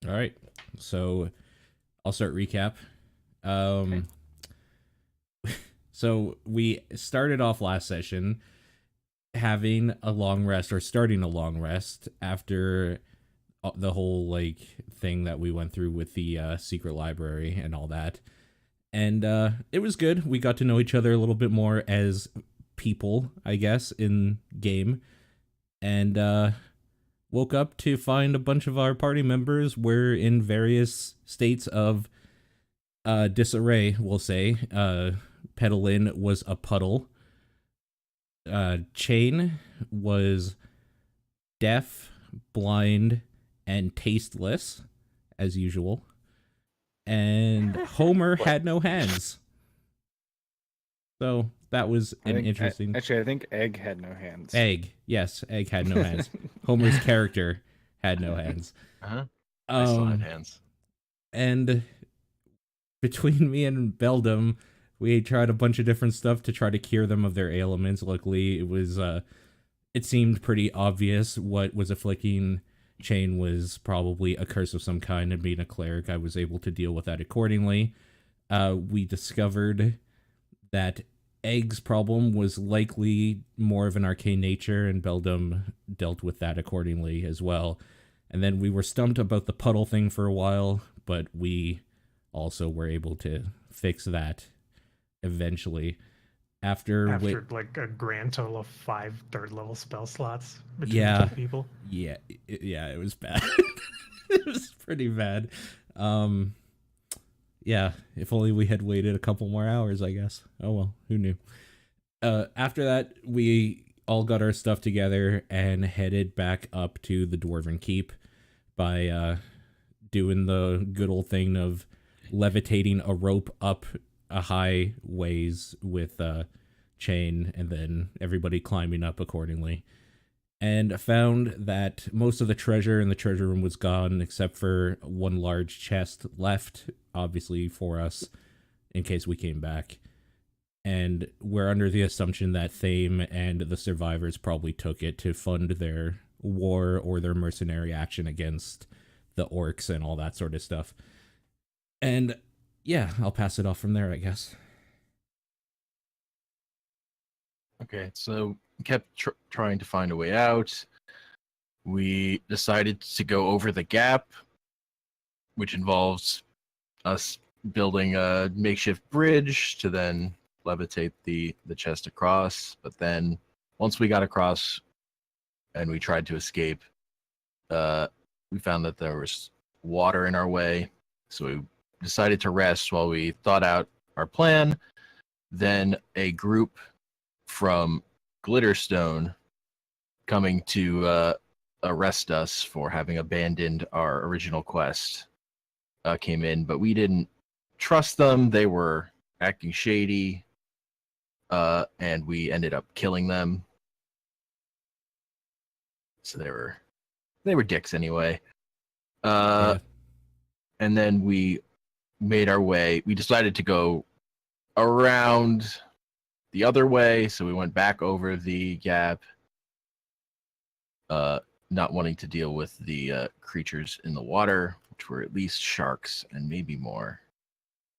All right. So I'll start recap. Okay. Um, so we started off last session having a long rest or starting a long rest after the whole like thing that we went through with the secret library and all that. And it was good. We got to know each other a little bit more as people, I guess, in game. And woke up to find a bunch of our party members were in various states of disarray, we'll say. Pedalin was a puddle. Chain was deaf, blind, and tasteless, as usual. And Homer What? had no hands. So that was I an think interesting actually I think Egg had no hands. egg. Yes, egg had no hands. Homer's character had no hands. Uh-huh. I still had Um, hands. and between me and Beldum, we tried a bunch of different stuff to try to cure them of their ailments. Luckily, it seemed pretty obvious what was afflicting Chain was probably a curse of some kind, and being a cleric, I was able to deal with that accordingly. We discovered that Egg's problem was likely more of an arcane nature, and Beldum dealt with that accordingly as well. And then we were stumped about the puddle thing for a while, but we also were able to fix that eventually. After After like a grand total of 5 third level spell slots between the yeah, two people. yeah, it was bad. It was pretty bad. Um, yeah, if only we had waited a couple more hours, I guess. Oh well, who knew? After that, we all got our stuff together and headed back up to the Dwarven Keep by doing the good old thing of levitating a rope up a high ways with a chain, and then everybody climbing up accordingly. And found that most of the treasure in the treasure room was gone, except for one large chest left, obviously for us, in case we came back. And we're under the assumption that Thame and the survivors probably took it to fund their war or their mercenary action against the orcs and all that sort of stuff. And yeah, I'll pass it off from there, I guess. Okay, so kept trying to find a way out. We decided to go over the gap, which involves us building a makeshift bridge to then levitate the chest across. But then once we got across and we tried to escape, we found that there was water in our way. So we decided to rest while we thought out our plan. Then a group from Glitterstone coming to arrest us for having abandoned our original quest came in, but we didn't trust them. They were acting shady, and we ended up killing them. So they were dicks anyway. Yeah. And then we made our way. We decided to go around the other way, so we went back over the gap, not wanting to deal with the creatures in the water, which were at least sharks and maybe more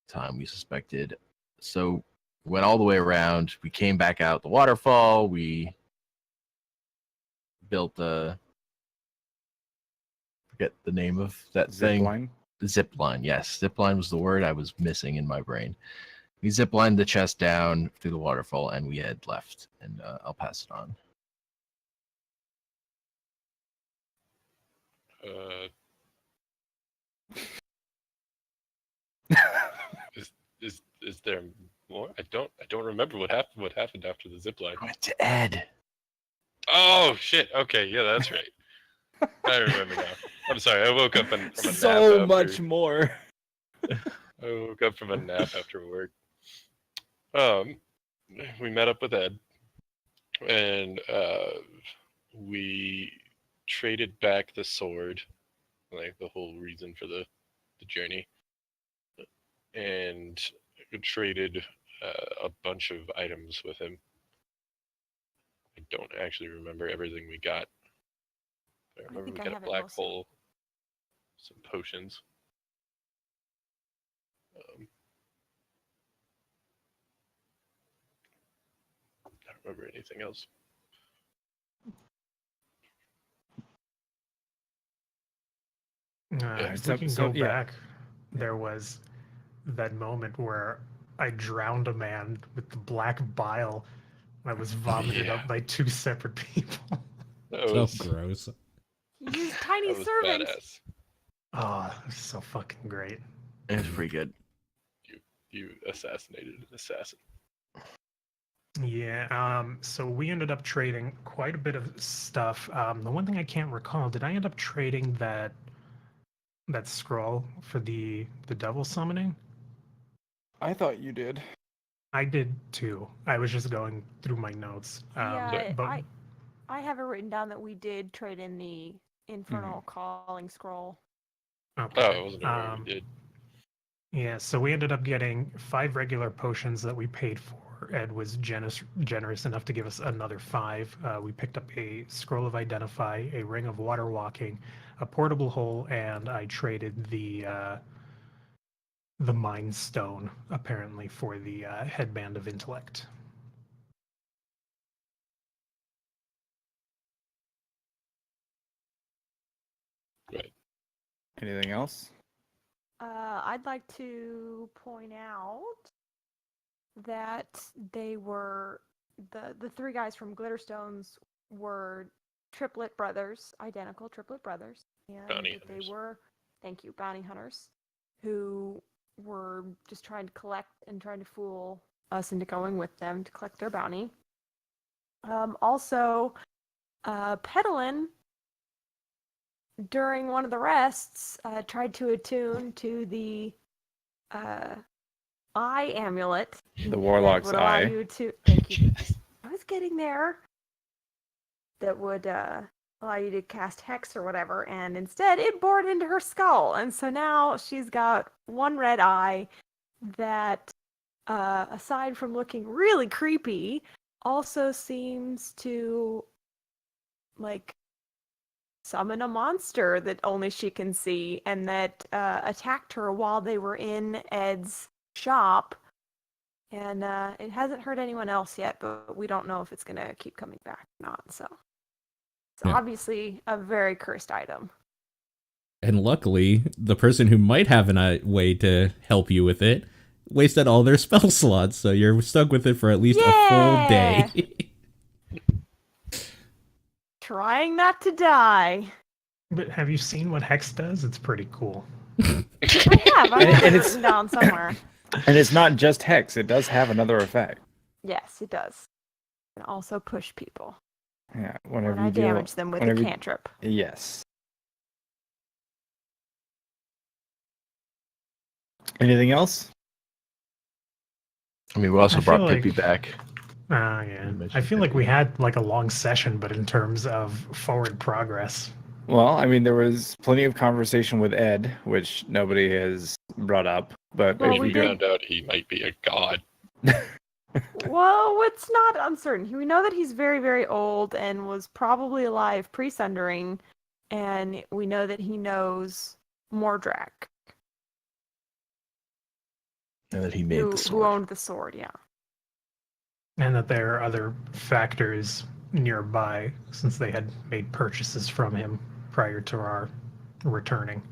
time we suspected. So we went all the way around. We came back out the waterfall. We built a forget the name of that Zip thing. line. Zip line, yes. Zip line was the word I was missing in my brain. We zip lined the chest down through the waterfall, and we had left. And I'll pass it on. Uh, is there more? I don't remember what happened after the zip line. I went to Ed. Oh shit! Okay, yeah, that's right. I remember now. I'm sorry. I woke up from a So nap much more. I woke up from a nap after work. Um, we met up with Ed, and we traded back the sword, like the whole reason for the journey, and traded a bunch of items with him. I don't actually remember everything we got. I remember think we I got a have it black mostly. hole some potions. I don't remember anything else. If we can go back, there was that moment where I drowned a man with the black bile that was vomited up by 2 separate people. That So was, gross. Use tiny that was servant. badass. Oh, it was so fucking great. It's pretty good. You assassinated an assassin. Yeah, so we ended up trading quite a bit of stuff. The one thing I can't recall, did I end up trading that scroll for the devil summoning? I thought you did. I did too. I was just going through my notes. Yeah, but I have it written down that we did trade in the infernal calling scroll. okay. Oh, I wasn't aware we did. Yeah, so we ended up getting 5 regular potions that we paid for. Ed was generous enough to give us another 5. We picked up a scroll of identify, a ring of water walking, a portable hole, and I traded the mind stone apparently for the headband of intellect. Right. Anything else? I'd like to point out that they were the 3 guys from Glitterstones were triplet brothers, identical triplet brothers, and Bounty that they hunters. were, thank you, bounty hunters, who were just trying to collect and trying to fool us into going with them to collect their bounty. Also, Pedalin, during one of the rests, tried to attune to the eye amulet. The warlock's that would allow eye. you to, thank you. I was getting there. That would allow you to cast hex or whatever, and instead it bored into her skull, and so now she's got one red eye that, aside from looking really creepy, also seems to like summon a monster that only she can see, and that attacked her while they were in Ed's shop. And it hasn't hurt anyone else yet, but we don't know if it's gonna keep coming back or not. So it's obviously a very cursed item. And luckily, the person who might have a way to help you with it wasted all their spell slots, so you're stuck with it for at least a full day. Trying not to die. But have you seen what hex does? It's pretty cool. I have. I have it written down somewhere. And it's not just hex, it does have another effect. Yes, it does. And also push people. Yeah, When whenever I you deal, damage them with a cantrip. Yes. Anything else? I mean, we also I brought feel Pippi like- back. Yeah. I feel like we had like a long session, but in terms of forward progress. Well, I mean, there was plenty of conversation with Ed, which nobody has brought up. But Well, if we you We go, found out he might be a god. Well, it's not uncertain. We know that he's very, very old and was probably alive pre-Sundering, and we know that he knows Mordrak, And that he made who the sword. owned the sword, yeah. And that there are other factors nearby since they had made purchases from him prior to our returning.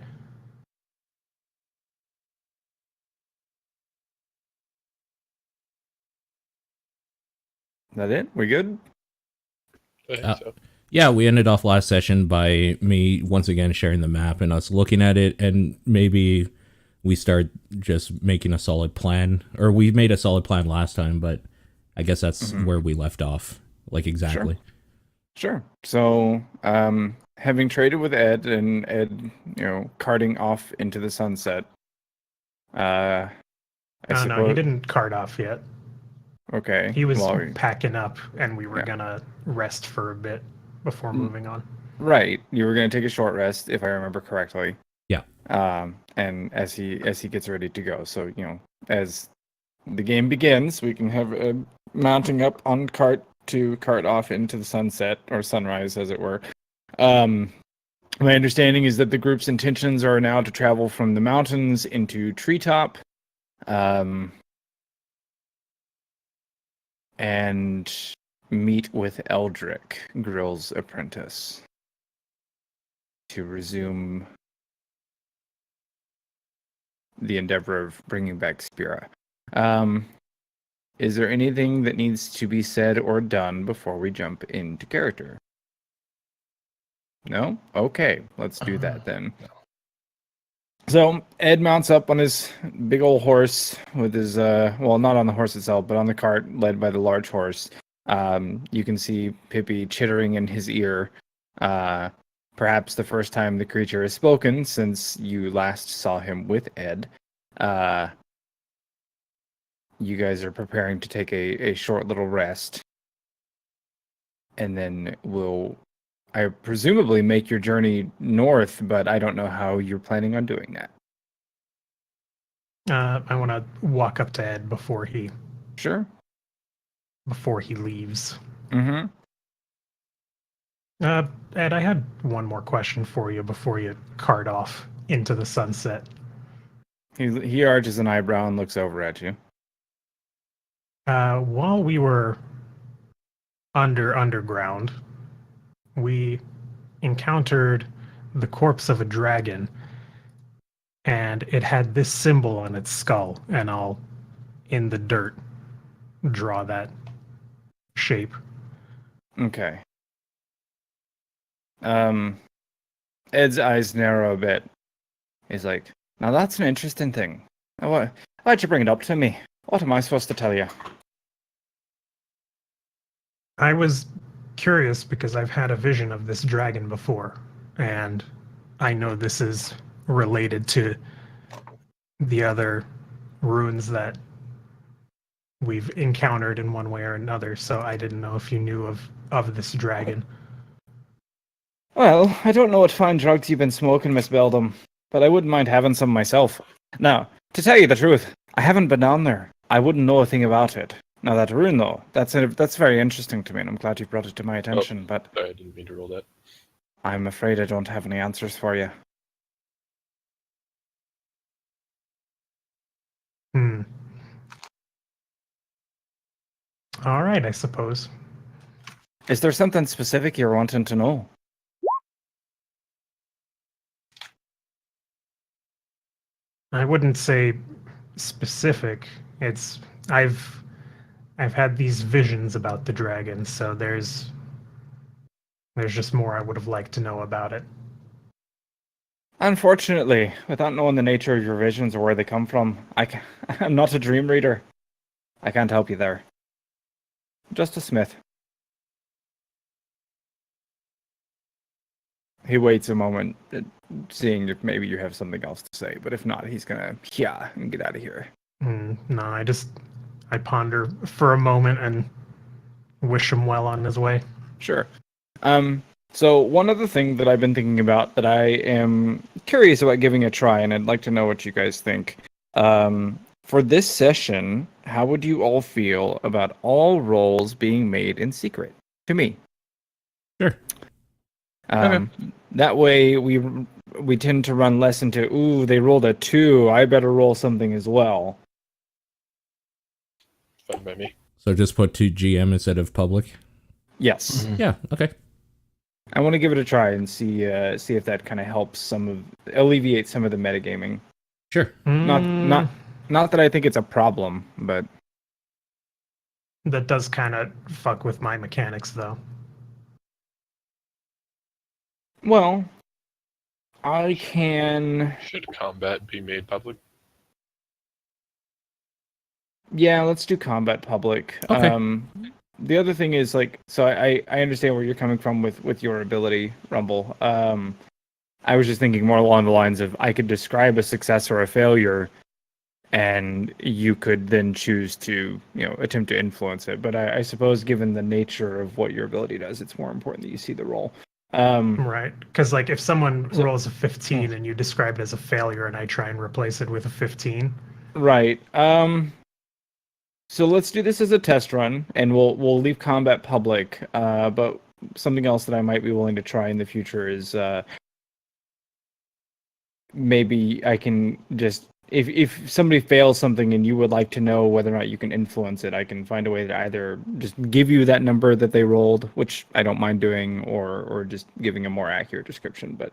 Is that it? We good? I think so. Yeah, we ended off last session by me once again sharing the map and us looking at it, and maybe we start just making a solid plan. Or we made a solid plan last time, but I guess that's where we left off. Like, exactly. Sure. So, having traded with Ed and Ed, carting off into the sunset. I suppose. No, he didn't cart off yet. Okay. He was well, packing up, and we were Yeah. gonna rest for a bit before moving on. right. You were going to take a short rest, if I remember correctly. Yeah. And as he gets ready to go, so as the game begins, we can have mounting up on cart to cart off into the sunset or sunrise, as it were. My understanding is that the group's intentions are now to travel from the mountains into Treetop, and meet with Eldrick, Grill's apprentice, to resume the endeavor of bringing back Spira. Is there anything that needs to be said or done before we jump into character? No? Okay, let's do that then. So Ed mounts up on his big old horse with his, well, not on the horse itself, but on the cart led by the large horse. You can see Pippi chittering in his ear. Perhaps the first time the creature has spoken since you last saw him with Ed. You guys are preparing to take a short little rest. And then I presumably make your journey north, but I don't know how you're planning on doing that. I want to walk up to Ed before he Sure. leaves. Mm-hmm. Ed, I had one more question for you before you cart off into the sunset. He arches an eyebrow and looks over at you. While we were underground, we encountered the corpse of a dragon, and it had this symbol on its skull, and I'll, in the dirt, draw that shape. Okay. Ed's eyes narrow a bit. He's like, now that's an interesting thing. Why'd you bring it up to me? What am I supposed to tell you? I was curious because I've had a vision of this dragon before, and I know this is related to the other ruins that we've encountered in one way or another, so I didn't know if you knew of this dragon. Well, I don't know what fine drugs you've been smoking, Miss Beldam, but I wouldn't mind having some myself. Now, to tell you the truth, I haven't been down there. I wouldn't know a thing about it. Now, that rune, though, that's very interesting to me, and I'm glad you brought it to my attention, but Sorry, I didn't mean to roll that. I'm afraid I don't have any answers for you. All right, I suppose. Is there something specific you're wanting to know? I wouldn't say specific. I've had these visions about the dragon, so there's just more I would have liked to know about it. Unfortunately, without knowing the nature of your visions or where they come from, I'm not a dream reader. I can't help you there. Just a smith. He waits a moment, seeing if maybe you have something else to say, but if not, he's gonna and get out of here. No, I ponder for a moment and wish him well on his way. Sure. So one other thing that I've been thinking about that I am curious about giving a try, and I'd like to know what you guys think. For this session, how would you all feel about all rolls being made in secret to me? Sure. Okay. That way we tend to run less into, ooh, they rolled a 2, I better roll something as well. Fine by me. So just put to GM instead of public? Yes. Mhm. Yeah, okay. I want to give it a try and see if that kind of helps alleviate some of the metagaming. Sure. Not that I think it's a problem, but That does kind of fuck with my mechanics, though. well, I can. Should combat be made public? Yeah, let's do combat public. Okay. The other thing is so I understand where you're coming from with your ability, Rumble. I was just thinking more along the lines of I could describe a success or a failure, and you could then choose to attempt to influence it. But I suppose given the nature of what your ability does, it's more important that you see the roll. Right, because if someone rolls a 15 and you describe it as a failure, and I try and replace it with a 15. Right. So let's do this as a test run, and we'll leave combat public. But something else that I might be willing to try in the future is maybe I can just if somebody fails something and you would like to know whether or not you can influence it, I can find a way to either just give you that number that they rolled, which I don't mind doing, or just giving a more accurate description. But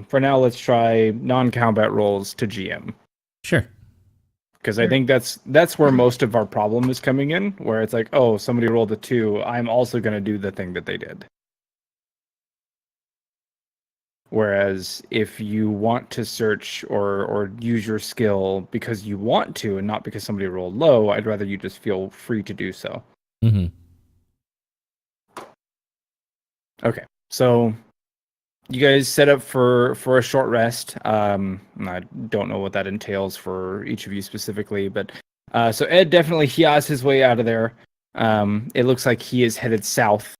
for now, let's try non-combat rolls to GM. Sure. Because I think that's where most of our problem is coming in, where it's like, oh, somebody rolled a 2, I'm also going to do the thing that they did. Whereas if you want to search or use your skill because you want to and not because somebody rolled low, I'd rather you just feel free to do so. Mm-hmm. Okay, so you guys set up for a short rest. I don't know what that entails for each of you specifically, but so Ed definitely he has his way out of there. It looks like he is headed south.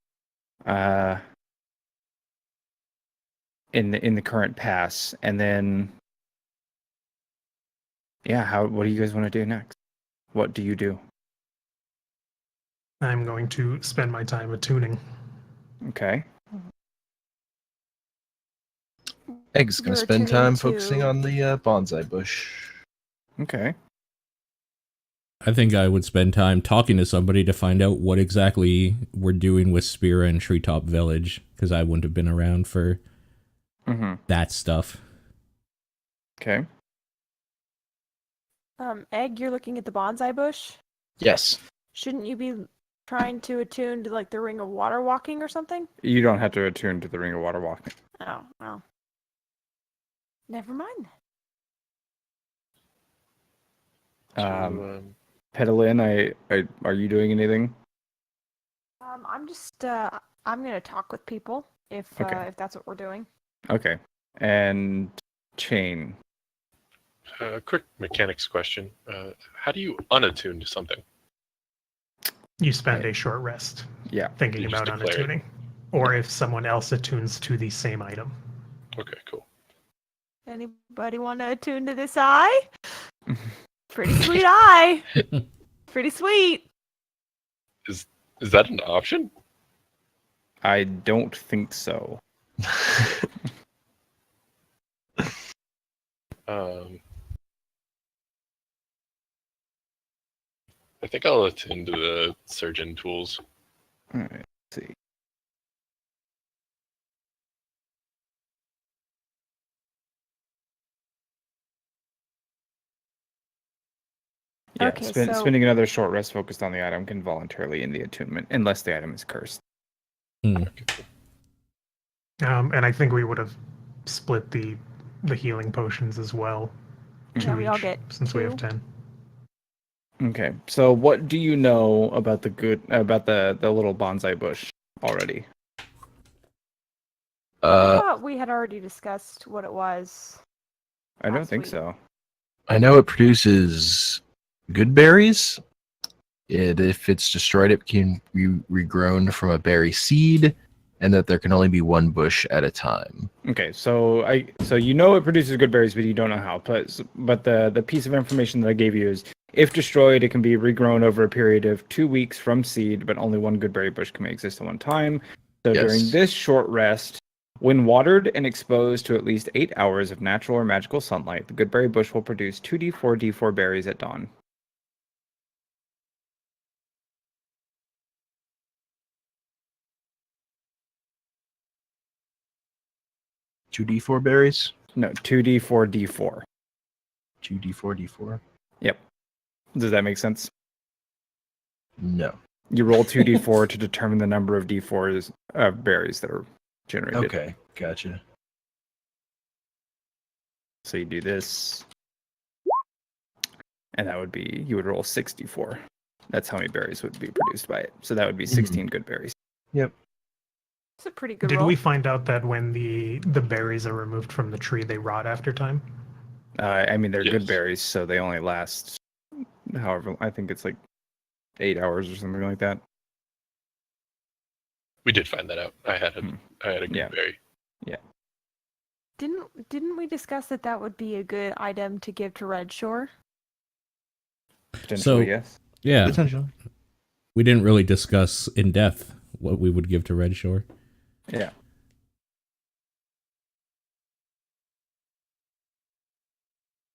In the current pass, and then what do you guys want to do next? What do you do? I'm going to spend my time attuning. Okay. Egg's gonna You're spend attuning time to- focusing on the bonsai bush. Okay. I think I would spend time talking to somebody to find out what exactly we're doing with Spira and Treetop Village, because I wouldn't have been around for that stuff. Okay. Egg, you're looking at the bonsai bush. Yes. Shouldn't you be trying to attune to like the ring of water walking or something? You don't have to attune to the ring of water walking. Oh, well. Never mind. Pedalin, are you doing anything? I'm just I'm gonna talk with people if if that's what we're doing. Okay. And Chain. Quick mechanics question. How do you unattune to something? You spend a short rest Yeah. thinking You just about declare it. unattuning. Or if someone else attunes to the same item. Okay, cool. Anybody want to attune to this eye? Pretty sweet eye. Pretty sweet. Is that an option? I don't think so. I think I'll attend to the surgeon tools. All right. Let's see. Yeah, Okay, so- spending another short rest focused on the item can voluntarily end the attunement, unless the item is cursed. Hmm. And I think we would have split the healing potions as well. Yeah, Two we all each, get since we have 2. 10. Okay, so what do you know about the little bonsai bush already? I thought we had already discussed what it was. I don't last think week. so. I know it produces good berries. If it's destroyed, it can be regrown from a berry seed, and that there can only be one bush at a time. Okay, so you know it produces good berries, but you don't know how. But the piece of information that I gave you is, if destroyed, it can be regrown over a period of 2 weeks from seed, but only one good berry bush can exist at one time. So Yes. during this short rest, when watered and exposed to at least 8 hours of natural or magical sunlight, the good berry bush will produce 2d4 d4 berries at dawn. Two D4 berries. No, 2d4 d4. 2D4 D4. Yep. Does that make sense? No. You roll 2d4 to determine the number of d4s berries that are generated. Okay, gotcha. So you do this, and that would be, you would roll 64. That's how many berries would be produced by it. So that would be 16 good berries. Yep. It's a pretty good Did roll. we find out that when the berries are removed from the tree, they rot after time? I mean, they're good Yes. berries, so they only last, however, I think it's like 8 hours or something like that. We did find that out. I had a good Yeah. berry. Didn't we discuss that would be a good item to give to Red Shore? Potentially, yes. Yeah, Potentially. we didn't really discuss in depth what we would give to Red Shore. Yeah.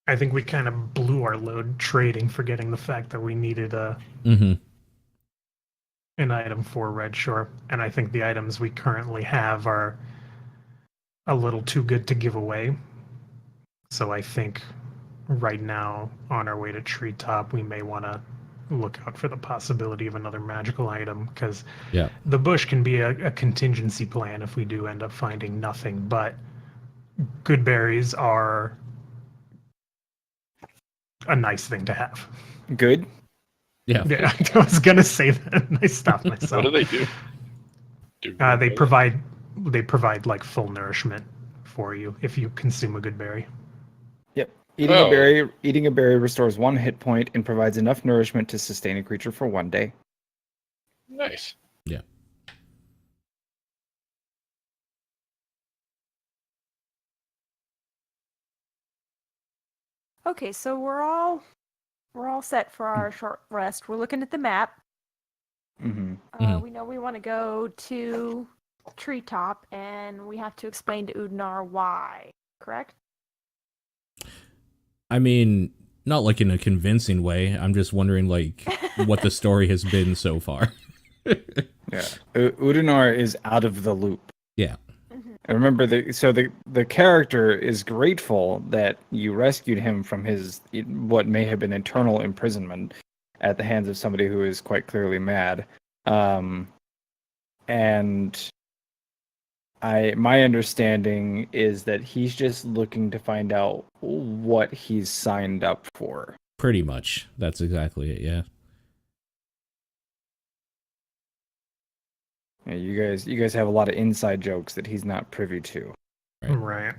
I think we kind of blew our load trading, forgetting the fact that we needed Mm-hmm. an item for Red Shore. And I think the items we currently have are a little too good to give away. So I think right now, on our way to Treetop, we may want to look out for the possibility of another magical item, because Yeah. the bush can be a contingency plan if we do end up finding nothing. But good berries are a nice thing to have. Good. Yeah. Yeah, I was gonna say that, and I stopped myself. What do they do? They provide like full nourishment for you if you consume a good berry. Yep. Eating Oh. a berry restores 1 hit point and provides enough nourishment to sustain a creature for 1 day. Nice. Yeah. Okay, so we're all set for our short rest. We're looking at the map. Mm-hmm. Mhm. We know we want to go to Treetop, and we have to explain to Udinar why. Correct? I mean, not like in a convincing way. I'm just wondering, like, what the story has been so far. Yeah. Udinar is out of the loop. Yeah. And remember, the character is grateful that you rescued him from his what may have been eternal imprisonment at the hands of somebody who is quite clearly mad. And my understanding is that he's just looking to find out what he's signed up for. Pretty much. That's exactly it, yeah. Yeah, you guys have a lot of inside jokes that he's not privy to. Right.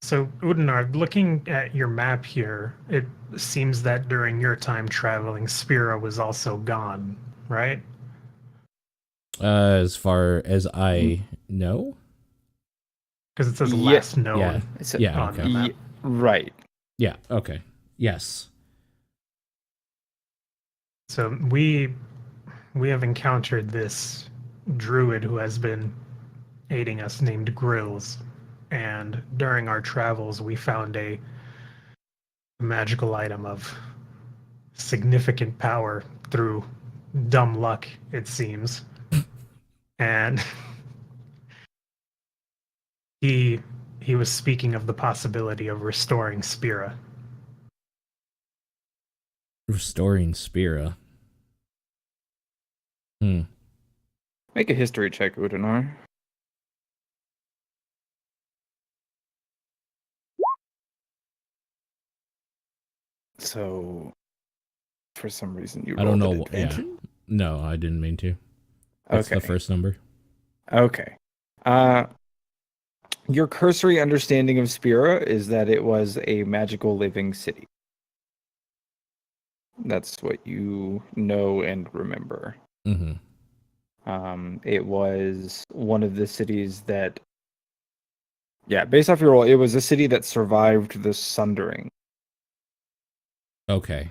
So, Udinar, looking at your map here, it seems that during your time traveling, Spira was also gone, right? As far as I know? Because it says Yeah, last known Yeah. So- Yeah, on okay. the map. Right. Yeah, okay. Yes. So we have encountered this druid who has been aiding us named Grills, and during our travels we found a magical item of significant power through dumb luck, it seems. And he was speaking of the possibility of restoring Spira. Restoring Spira. Make a history check, Udinar. So, for some reason, you I don't know. rolled at Yeah. advantage? No, I didn't mean to. What's Okay. the first number? Okay. Your cursory understanding of Spira is that it was a magical living city. That's what you know and remember. Mm-hmm. It was one of the cities that, yeah, based off your roll, it was a city that survived the sundering. Okay.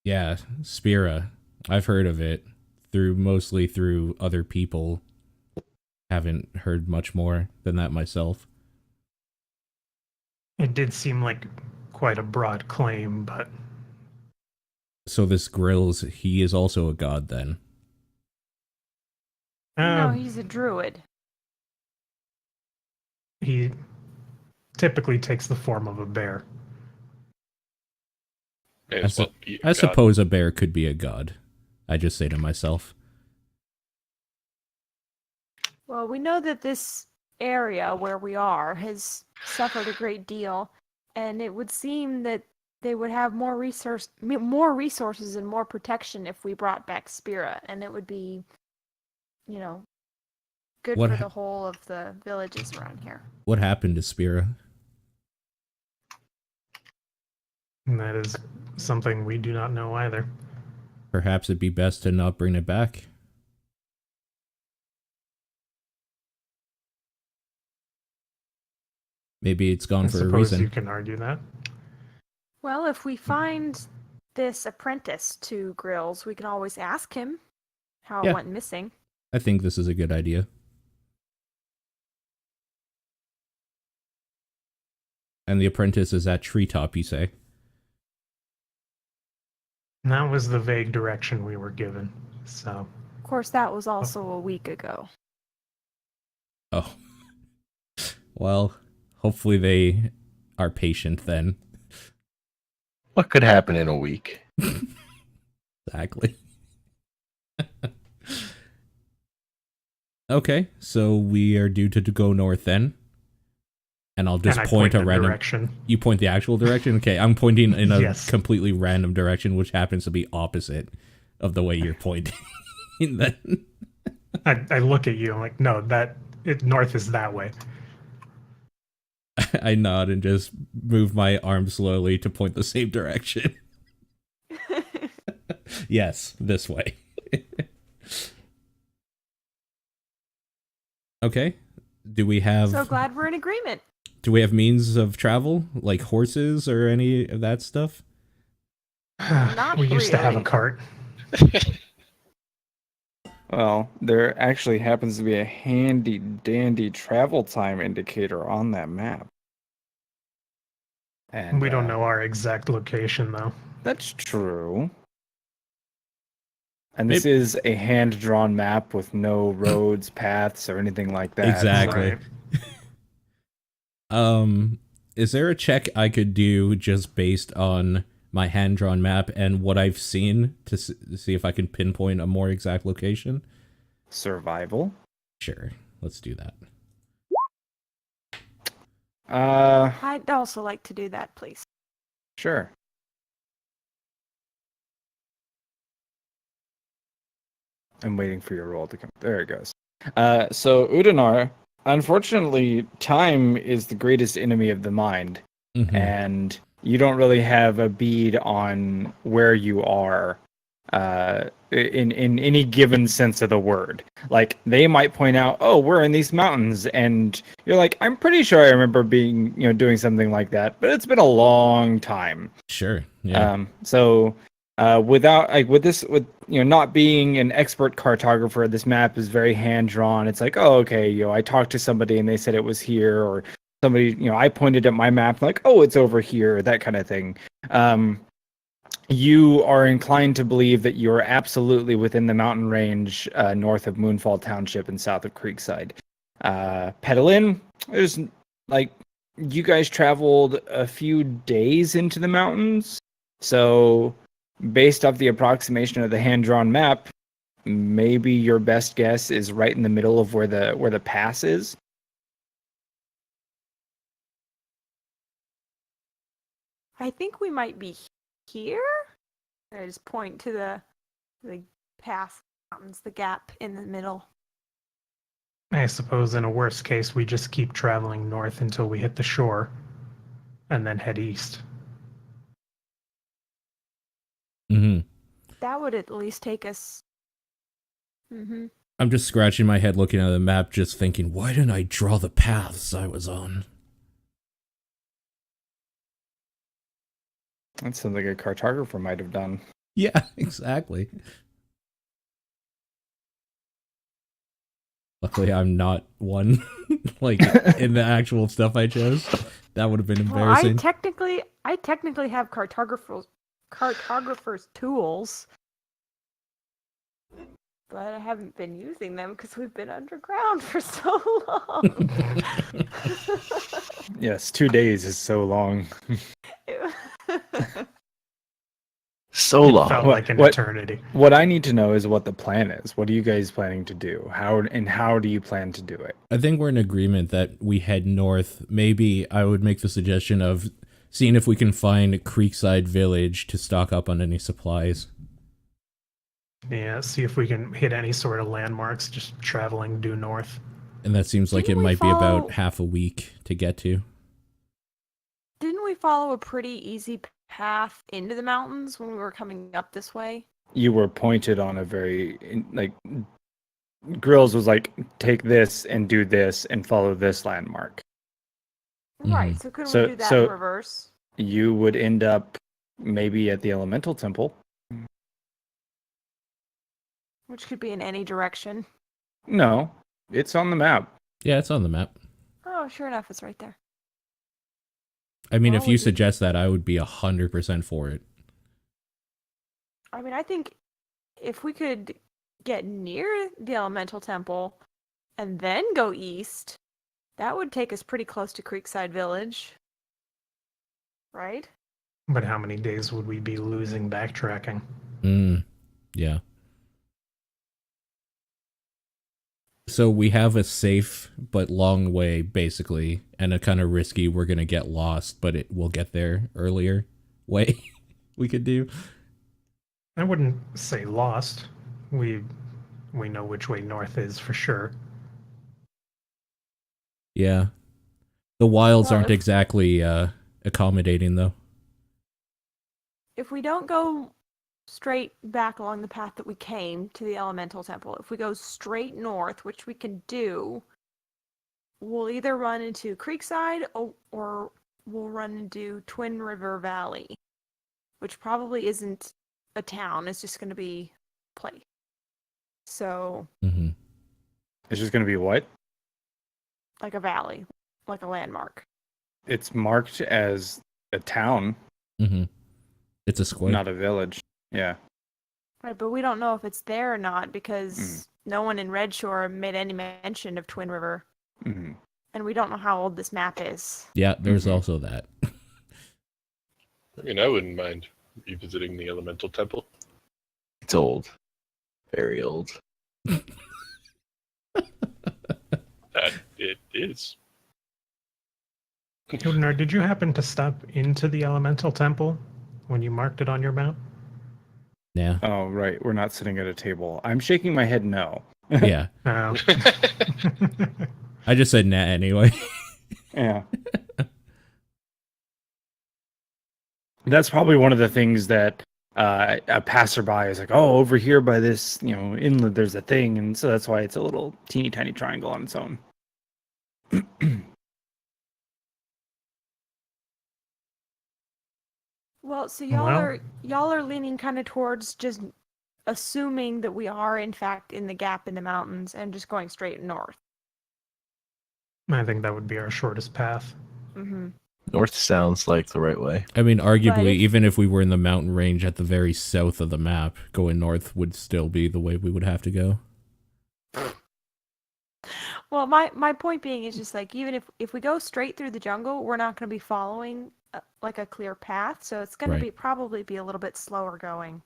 Yeah, Spira. I've heard of it mostly through other people. Haven't heard much more than that myself. It did seem like quite a broad claim, but So this Grills, he is also a god then. No, he's a druid. he typically takes the form of a bear. May I, as su- well be a I god. suppose a bear could be a god. I just say to myself. Well, we know that this area where we are has suffered a great deal, and it would seem that they would have more resources and more protection if we brought back Spira, and it would be, good What for ha- the whole of the villages around here. What happened to Spira? And that is something we do not know either. Perhaps it'd be best to not bring it back. Maybe it's gone I for a suppose reason. you can argue that. Well, if we find this apprentice to Grills, we can always ask him how Yeah. it went missing. I think this is a good idea. And the apprentice is at treetop, you say? And that was the vague direction we were given. So, Of course, that was also a week ago. Oh. Well, hopefully they are patient then. What could happen in a week? Exactly. Okay, so we are due to go north then. And I'll just and I point a the random direction. You point the actual direction? Okay, I'm pointing in a Yes. completely random direction, which happens to be opposite of the way you're pointing. Then I look at you. I'm like, no, north is that way. I nod and just move my arm slowly to point the same direction. Yes, this way. Okay. Do we have So glad we're in agreement. Do we have means of travel, like horses or any of that stuff? Not we used to have a really. cart. Well, there actually happens to be a handy dandy travel time indicator on that map. And We don't know our exact location, though. That's true. And this is a hand-drawn map with no roads, paths, or anything like that. Exactly. Right. Is there a check I could do just based on my hand-drawn map and what I've seen to see if I can pinpoint a more exact location? Survival. Sure, let's do that. I'd also like to do that, please. Sure. I'm waiting for your roll to come. There it goes. So Udanar, unfortunately, time is the greatest enemy of the mind, and you don't really have a bead on where you are in any given sense of the word. Like, they might point out, oh, we're in these mountains, and you're like, I'm pretty sure I remember being, doing something like that, but it's been a long time. Sure. Yeah. Without not being an expert cartographer, this map is very hand drawn. It's like, oh, okay, I talked to somebody and they said it was here, or somebody, I pointed at my map like, oh, it's over here, that kind of thing. You are inclined to believe that you're absolutely within the mountain range north of Moonfall Township and south of Creekside. Pedalin, there's like, you guys traveled a few days into the mountains, so based off the approximation of the hand-drawn map, maybe your best guess is right in the middle of where the pass is. I think we might be here. I just point to the path mountains, the gap in the middle. I suppose in a worst case, we just keep traveling north until we hit the shore, and then head east. That would at least take us. I'm just scratching my head looking at the map, just thinking, why didn't I draw the paths I was on? That's something a cartographer might have done. Yeah, exactly. Luckily, I'm not one, like, in the actual stuff I chose. That would have been embarrassing. Well, I technically have cartographer's tools, but I haven't been using them because we've been underground for so long. Yes, 2 days is so long. So long. Felt like an eternity. What I need to know is what the plan is. What are you guys planning to do? How do you plan to do it? I think we're in agreement that we head north. Maybe I would make the suggestion of seeing if we can find Creekside Village to stock up on any supplies. Yeah, see if we can hit any sort of landmarks just traveling due north. And that seems like Didn't it we might be about follow- half a week to get to. Didn't we follow a pretty easy path into the mountains when we were coming up this way? You were pointed on a very, like, Grills was like, take this and do this and follow this landmark. Right, so couldn't So- we do that so- in reverse? You would end up maybe at the Elemental Temple. Which could be in any direction. No, it's on the map. Yeah, it's on the map. Oh, sure enough, it's right there. I mean, Well, if we you could- suggest that, I would be 100% for it. I mean, I think if we could get near the elemental temple and then go east, that would take us pretty close to Creekside Village. Right? But how many days would we be losing backtracking? Yeah. So we have a safe but long way, basically, and a kind of risky, we're going to get lost, but we'll get there earlier way we could do. I wouldn't say lost. We know which way north is for sure. Yeah. The wilds Well, aren't if- exactly accommodating, though. If we don't go straight back along the path that we came to the elemental temple, if we go straight north, which we can do, we'll either run into Creekside or we'll run into Twin River Valley, which probably isn't a town. It's just going to be a place. So, Mm-hmm. It's just going to be what? like a valley, like a landmark. It's marked as a town, Mm-hmm. It's a square. not a village. Yeah. Right, but we don't know if it's there or not because no one in Red Shore made any mention of Twin River. hmm And we don't know how old this map is. Yeah, there's Mhm. also that. I mean, I wouldn't mind revisiting the elemental temple. It's old. Very old. That it is. Udnar, did you happen to stop into the elemental temple when you marked it on your map? Yeah. Oh, right. We're not sitting at a table. I'm shaking my head no. Yeah. No. I just said nah anyway. Yeah. That's probably one of the things that a passerby is like, oh, over here by this, inlet, there's a thing. And so that's why it's a little teeny tiny triangle on its own. Well, so Well- y'all are leaning kind of towards just assuming that we are in fact in the gap in the mountains and just going straight north. I think that would be our shortest path. Mm-hmm. North sounds like the right way. I mean, arguably, if- even if we were in the mountain range at the very south of the map, going north would still be the way we would have to go. Well, my point being is just like even if we go straight through the jungle, we're not going to be following like a clear path, so it's going Right. to be probably be a little bit slower going.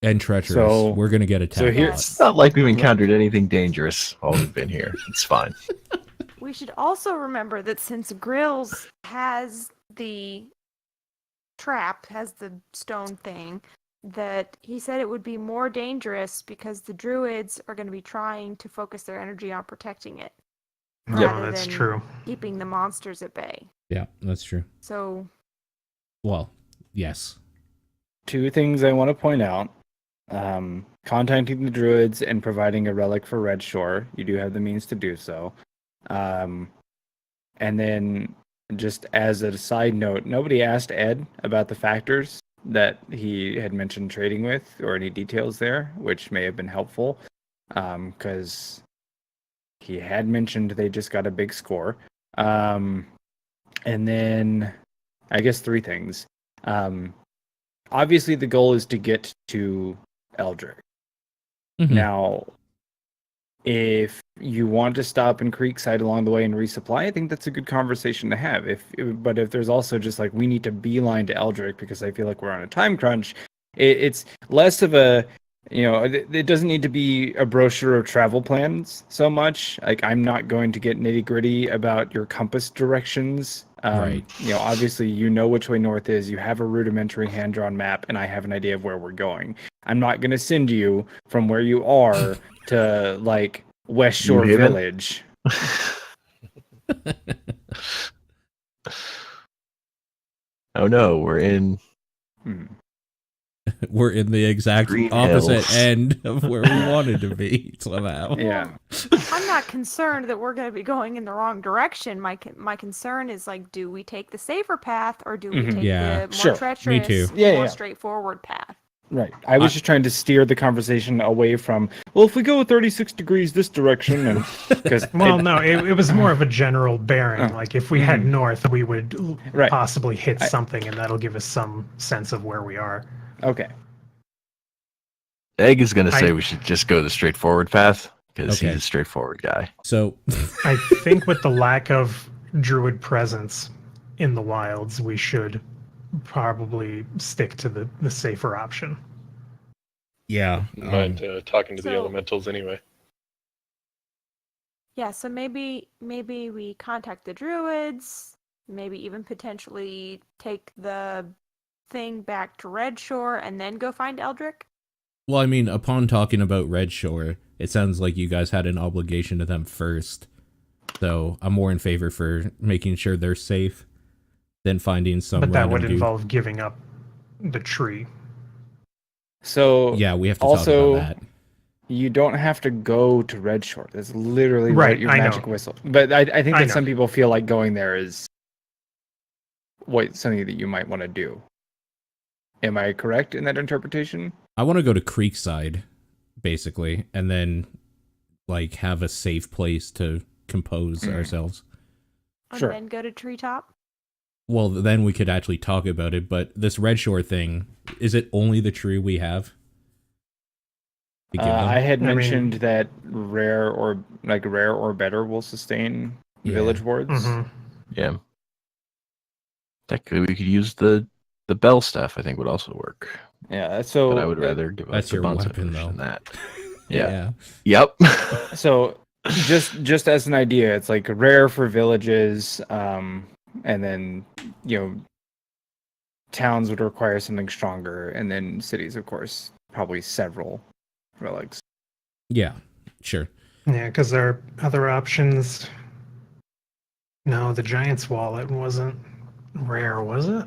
And treacherous. So- We're going to get attacked. so here- Yes. It's not like we've encountered anything dangerous while we've been here. It's fine. We should also remember that since Grills has the trap, has the stone thing, that he said it would be more dangerous because the druids are going to be trying to focus their energy on protecting it, Yep. rather that's than true. keeping the monsters at bay. Yeah, that's true. So, Well, yes. Two things I want to point out. Contacting the druids and providing a relic for Red Shore. You do have the means to do so. And then, just as a side note, nobody asked Ed about the factors that he had mentioned trading with or any details there, which may have been helpful because he had mentioned they just got a big score. And then, I guess three things. Obviously, the goal is to get to Eldrick. Mhm. Now, if you want to stop in Creekside along the way and resupply, I think that's a good conversation to have. But if there's also just like we need to beeline to Eldrick because I feel like we're on a time crunch, it's less of a it doesn't need to be a brochure of travel plans so much. Like I'm not going to get nitty gritty about your compass directions. Right. Obviously you know which way north is. You have a rudimentary hand-drawn map, and I have an idea of where we're going. I'm not going to send you from where you are to like West Shore New Haven? Village. Oh no, we're in. Hmm. We're in the exact Green opposite Hills. end of where we wanted to be somehow. Yeah. I'm not concerned that we're going to be going in the wrong direction. My concern is like, do we take the safer path or do we Mhm. take Yeah. the more Sure. treacherous, Me too. Yeah, more yeah. straightforward path? Right. I was just trying to steer the conversation away from, well, if we go 36 degrees this direction, and because it was more of a general bearing. Oh. Like if we head north, we would Right. possibly hit something, and that'll give us some sense of where we are. Okay. Egg is going to say we should just go the straightforward path because Okay. he's a straightforward guy. So I think with the lack of druid presence in the wilds, we should probably stick to the safer option. yeah, Mind talking to the So- elementals anyway. Yeah, so maybe we contact the druids, maybe even potentially take the thing back to Red Shore and then go find Eldrick. well, I mean, upon talking about Red Shore, it sounds like you guys had an obligation to them first. So I'm more in favor for making sure they're safe than finding some But that random would dude. involve giving up the tree. So Yeah, we have to Also- talk about that. you don't have to go to Red Shore. That's literally Right, your I know. magic whistle. But I think I that know. some people feel like going there is something that you might want to do. Am I correct in that interpretation? I want to go to Creekside, basically, and then like have a safe place to compose ourselves. And Sure. then go to Treetop. Well, then we could actually talk about it, but this Red Shore thing, is it only the tree we have? To give them? I had I mean- mentioned that rare or better will sustain Yeah. village wards. Mhm. Yeah. Technically, we could use the bell staff. I think would also work, Yeah, so but I would rather give up that's the your bonsai weapon, bush though. than that. Yeah. Yep. So just as an idea, it's like rare for villages, and then towns would require something stronger, and then cities, of course, probably several relics. Yeah, sure. Yeah, because there are other options. No, the Giant's Wallet wasn't rare, was it?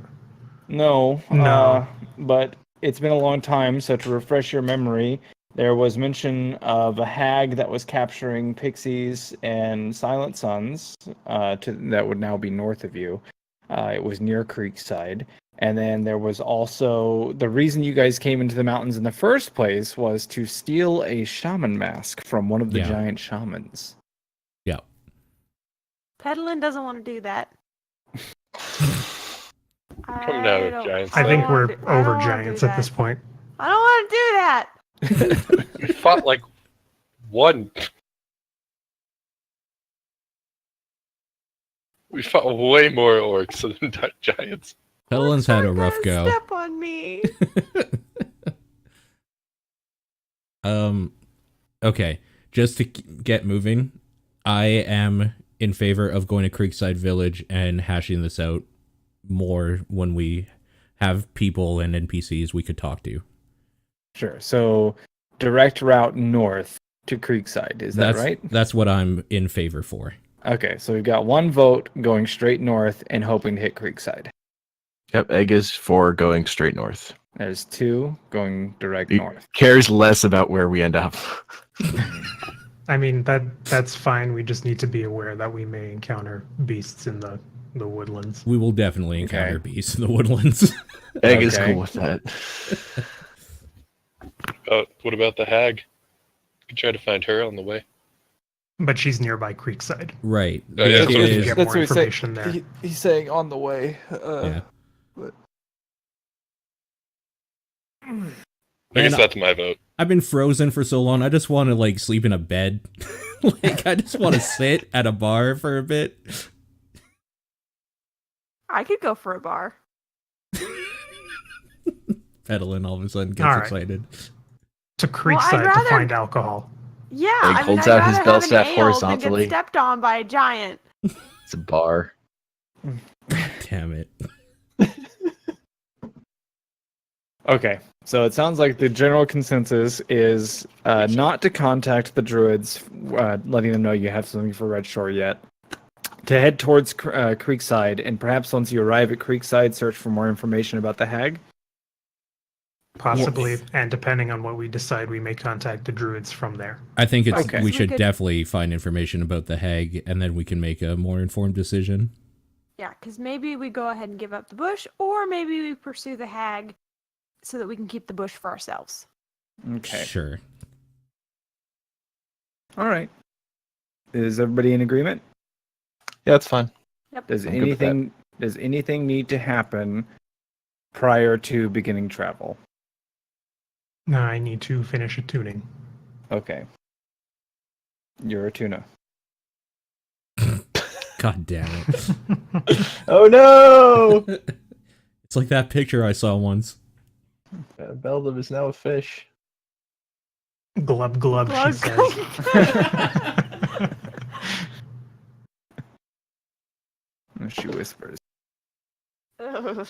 No, No. but it's been a long time, so to refresh your memory, there was mention of a hag that was capturing pixies and silent suns that would now be north of you. It was near Creekside. And then there was also the reason you guys came into the mountains in the first place was to steal a shaman mask from one of the Yeah. giant shamans. Yeah. Pedalin doesn't want to do that. Coming out of giants. I think don't we're wanna do- I don't over wanna do giants at that. this point. I don't want to do that. We fought like one. We fought way more orcs than giants. Helen's had a Orcs rough aren't go. gonna Step on me. Okay, just to get moving, I am in favor of going to Creekside Village and hashing this out more when we have people and NPCs we could talk to. Sure. So direct route north to Creekside. Is that right? That's what I'm in favor for. Okay, so we've got one vote going straight north and hoping to hit Creekside. Yep. Egg is for going straight north. There's two going direct He north. cares less about where we end up. I mean, that's fine. We just need to be aware that we may encounter beasts in the woodlands. We will definitely encounter Okay. beasts in the woodlands. Egg is Okay. cool with that. What about the hag? You could try to find her on the way. But she's nearby Creekside. Right. Oh, yeah, The So we idea can is- get more information there. He's saying on the way. yeah. I guess Man, that's my vote. I've been frozen for so long. I just want to like sleep in a bed. Like I just want to sit at a bar for a bit. I could go for a bar. Peddling all of a sudden gets All right. excited. To Creekside rather- to find alcohol. Yeah, Egg I mean, holds I'd out his rather bell have an staff ale horizontally. than get stepped on by a giant. It's a bar. Damn it. Okay, so it sounds like the general consensus is not to contact the druids, letting them know you have something for Red Shore yet. To head towards Creekside, and perhaps once you arrive at Creekside, search for more information about the hag. Possibly, and depending on what we decide, we may contact the druids from there. I think it's Okay. we We should could- definitely find information about the hag, and then we can make a more informed decision. Yeah, because maybe we go ahead and give up the bush, or maybe we pursue the hag so that we can keep the bush for ourselves. Okay. Sure. All right. Is everybody in agreement? Yeah, that's fine. Does I'm good with that. anything need to happen prior to beginning travel? I need to finish a tuning. Okay. You're a tuna. God damn it. Oh no! It's like that picture I saw once. Beldum is now a fish. Glub glub, she Glug, says. She whispers. Ugh.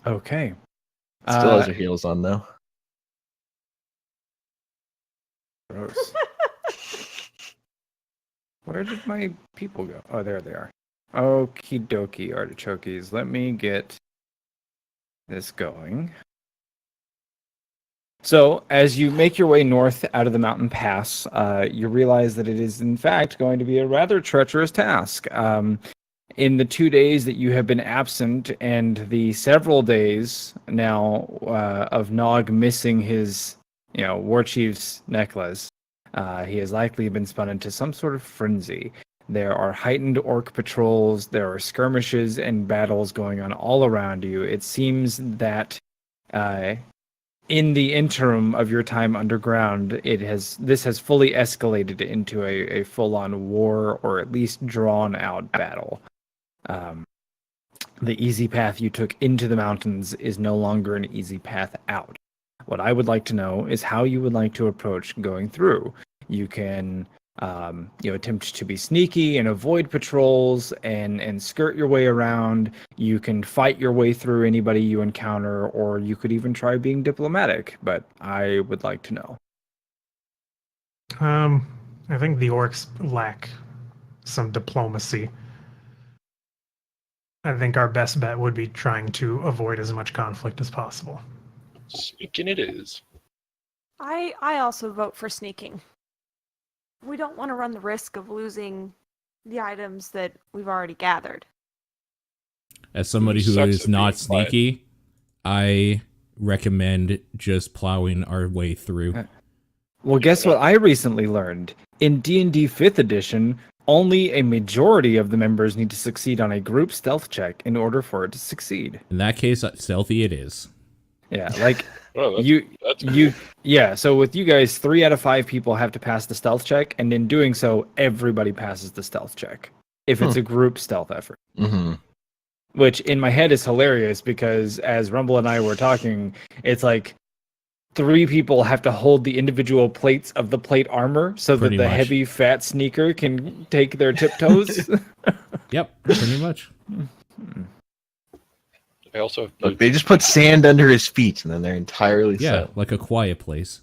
Okay. Still has her heels on though. Gross. Where did my people go? Oh, there they are. Okie dokie, artichokes. Let me get this going. So, as you make your way north out of the mountain pass, you realize that it is, in fact, going to be a rather treacherous task. In the 2 days that you have been absent, and the several days now of Nog missing his, war chief's necklace, he has likely been spun into some sort of frenzy. There are heightened orc patrols. There are skirmishes and battles going on all around you. It seems that in the interim of your time underground, this has fully escalated into a full-on war, or at least drawn-out battle. The easy path you took into the mountains is no longer an easy path out. What I would like to know is how you would like to approach going through. You can attempt to be sneaky and avoid patrols and skirt your way around. You can fight your way through anybody you encounter, or you could even try being diplomatic, but I would like to know. I think the orcs lack some diplomacy. I think our best bet would be trying to avoid as much conflict as possible. Sneaking it is. I also vote for sneaking. We don't want to run the risk of losing the items that we've already gathered. As somebody who Sucks is at not being quiet. sneaky, I recommend just plowing our way through. Well, guess what I recently learned? In D&D 5th edition, only a majority of the members need to succeed on a group stealth check in order for it to succeed. In that case, stealthy it is. Yeah, like Oh, that's yeah, so with you guys, 3 out of 5 people have to pass the stealth check, and in doing so, everybody passes the stealth check if it's a group stealth effort. Mm-hmm. Which in my head is hilarious because as Rumble and I were talking, it's like 3 people have to hold the individual plates of the plate armor so Pretty that the much. heavy fat sneaker can take their tiptoes. Yep, pretty much. I also have Look, they just put sand under his feet, and then they're entirely Yeah, set. like a quiet place.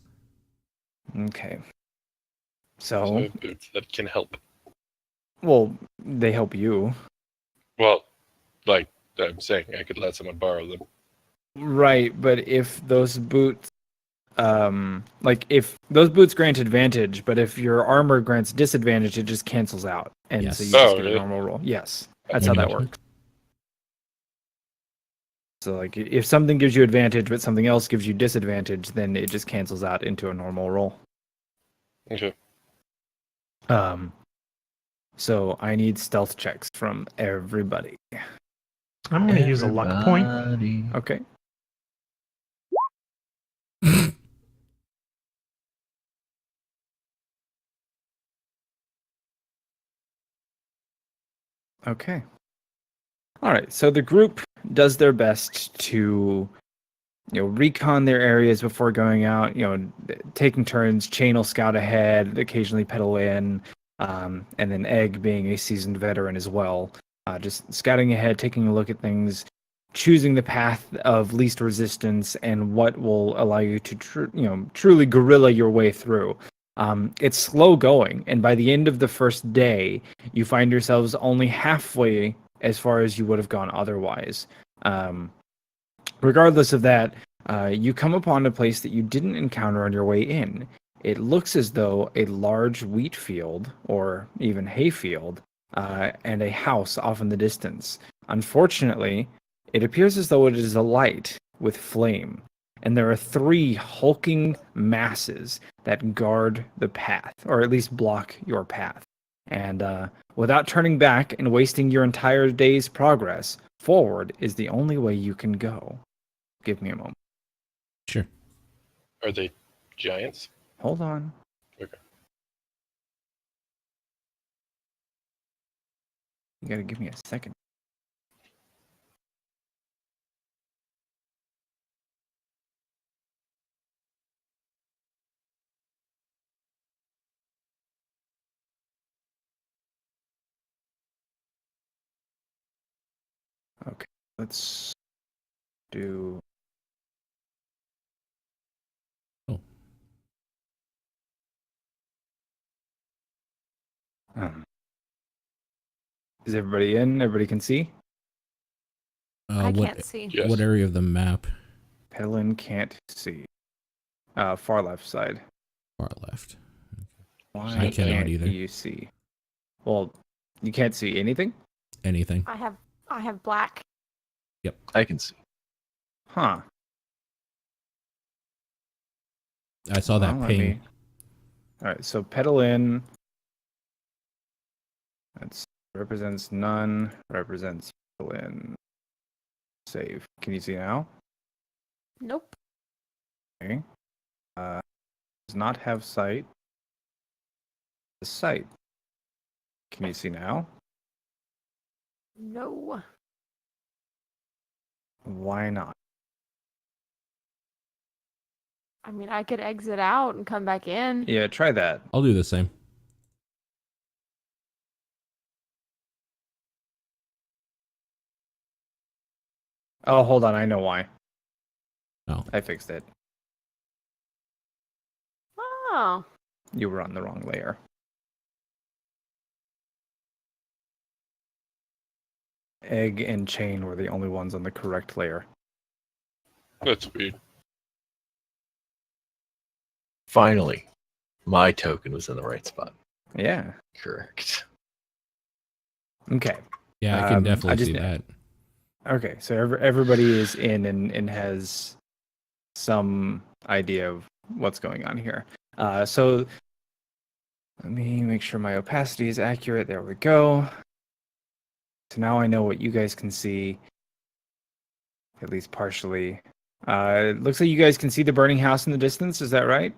Okay. also So, have boots that can help. well, they help you. Well, like I'm saying, I could let someone borrow them. Right, but if those boots if those boots grant advantage, but if your armor grants disadvantage, it just cancels out. And Yes. so you just Oh, get a really? normal roll. Yes. That's how that Pretty much. works. So like if something gives you advantage but something else gives you disadvantage, then it just cancels out into a normal roll. Okay. So I need stealth checks from everybody. I'm going to use a luck point. Everybody. Okay. Okay. All right. So the group does their best to, recon their areas before going out. Taking turns, chain will scout ahead, occasionally pedal in, and then Egg being a seasoned veteran as well, just scouting ahead, taking a look at things, choosing the path of least resistance and what will allow you to truly guerrilla your way through. It's slow going, and by the end of the first day, you find yourselves only halfway as far as you would have gone otherwise. Regardless of that, you come upon a place that you didn't encounter on your way in. It looks as though a large wheat field, or even hay field, and a house off in the distance. Unfortunately, it appears as though it is alight with flame, and there are 3 hulking masses that guard the path, or at least block your path. And without turning back and wasting your entire day's progress, forward is the only way you can go. Give me a moment. Sure. Are they giants? Hold on. Okay. You gotta give me a second. Okay, let's do. Oh. Is everybody in? Everybody can see? I What can't see. Yes. what area of the map? Petalin can't see. Far left side. Far left. Why I cannot can't either. you see? Well, you can't see anything? Anything? I have black. I can see. Huh. I saw that Well, ping. Alright, so Petalin. That represents none. Represents Petalin. Save. Can you see now? Nope. Okay. Does not have sight. The sight. Can you see now? No. Why not? I mean, I could exit out and come back in. Yeah, try that. I'll do the same. Oh, hold on. I know why. Oh. I fixed it. Oh. You were on the wrong layer. Egg and chain were the only ones on the correct layer. That's weird. Finally, my token was in the right spot. Yeah. Correct. Okay. Yeah, I can I definitely just- see that. Okay. So everybody is in and has some idea of what's going on here. So let me make sure my opacity is accurate. There we go. So now I know what you guys can see, at least partially. It looks like you guys can see the burning house in the distance. Is that right?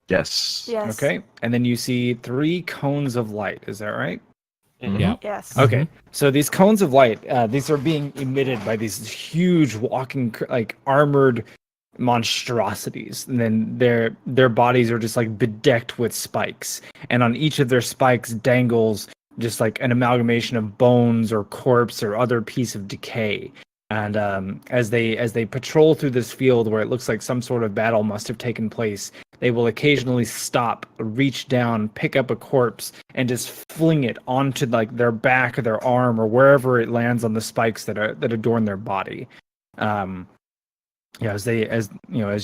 Yes. Yes. Okay. And then you see 3 cones of light. Is that right? Mhm. Yeah. Yes. Okay. So these cones of light, these are being emitted by these huge walking, like armored monstrosities, and then their bodies are just like bedecked with spikes, and on each of their spikes dangles just like an amalgamation of bones or corpse or other piece of decay. And as they patrol through this field where it looks like some sort of battle must have taken place, they will occasionally stop, reach down, pick up a corpse, and just fling it onto like their back or their arm or wherever it lands on the spikes that adorn their body. As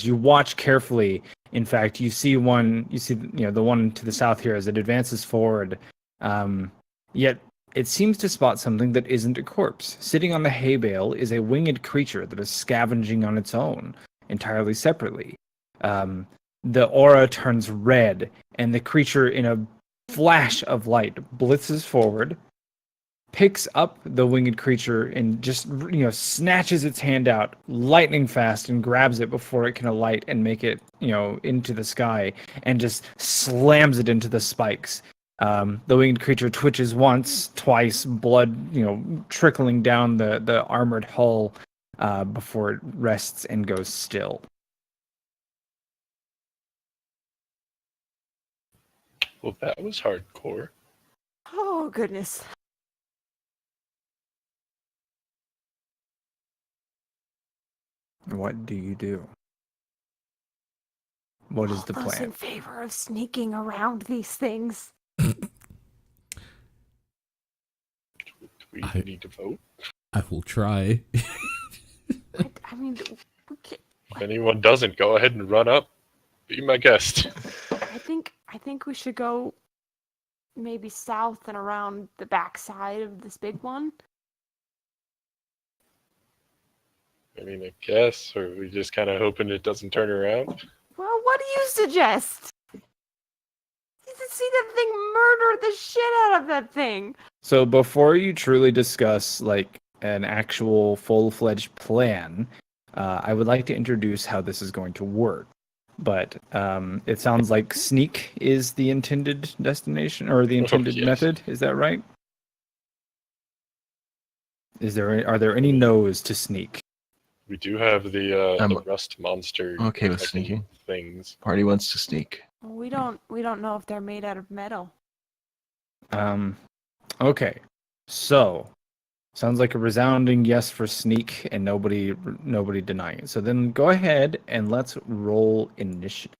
you watch carefully, in fact, you see the one to the south here as it advances forward. Yet it seems to spot something that isn't a corpse. Sitting on the hay bale is a winged creature that is scavenging on its own, entirely separately. The aura turns red, and the creature, in a flash of light, blitzes forward, picks up the winged creature, and just snatches its hand out lightning fast and grabs it before it can alight and make it into the sky, and just slams it into the spikes. The winged creature twitches once, twice, blood trickling down the armored hull before it rests and goes still. Well, that was hardcore. Oh goodness. What do you do? What is the All those plan? in favor of sneaking around these things? Do we I- need to vote? I will try. I mean, we can't, If anyone doesn't, go ahead and run up. Be my guest. I think we should go maybe south and around the backside of this big one. I mean, I guess, or we just kind of hoping it doesn't turn around. Well, what do you suggest? You should see that thing murder the shit out of that thing. So before you truly discuss like an actual full-fledged plan, I would like to introduce how this is going to work. But it sounds like sneak is the intended destination or the intended yes. method. Is that right? Are there any no's to sneak? We do have the I'm rust monster. okay with attacking sneaking. things. Party wants to sneak. We don't know if they're made out of metal. Okay. So sounds like a resounding yes for sneak and nobody denying it. So then go ahead and let's roll initiative.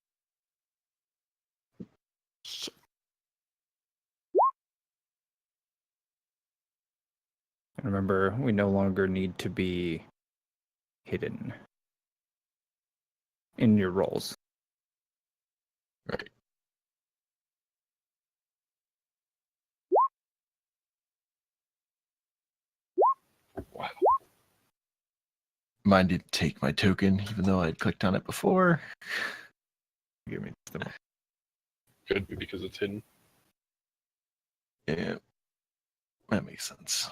And remember, we no longer need to be hidden in your rolls. Right. Wow. Mine didn't take my token, even though I had clicked on it before. Give me just a moment. Could be because it's hidden. Yeah, that makes sense.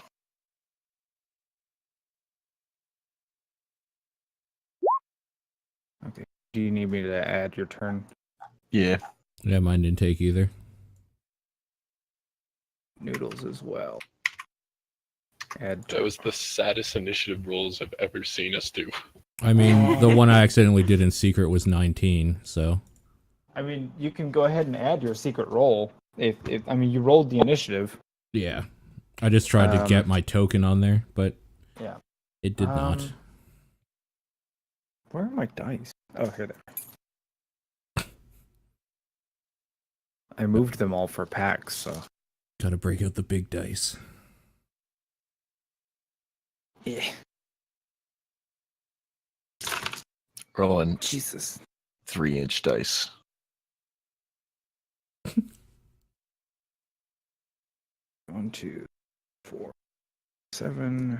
Okay. Do you need me to add your turn? Yeah. Yeah, mine didn't take either. Noodles as well. Add That was the saddest initiative rolls I've ever seen us do. I mean, the one I accidentally did in secret was 19, so. I mean, you can go ahead and add your secret roll. If I mean, you rolled the initiative. Yeah. I just tried to get my token on there, but Yeah. it did not. Where are my dice? Oh, here they are. I moved them all for packs, so. Gotta break out the big dice. Yeah. Rolling Jesus. 3-inch dice. One, 2, 4, 7.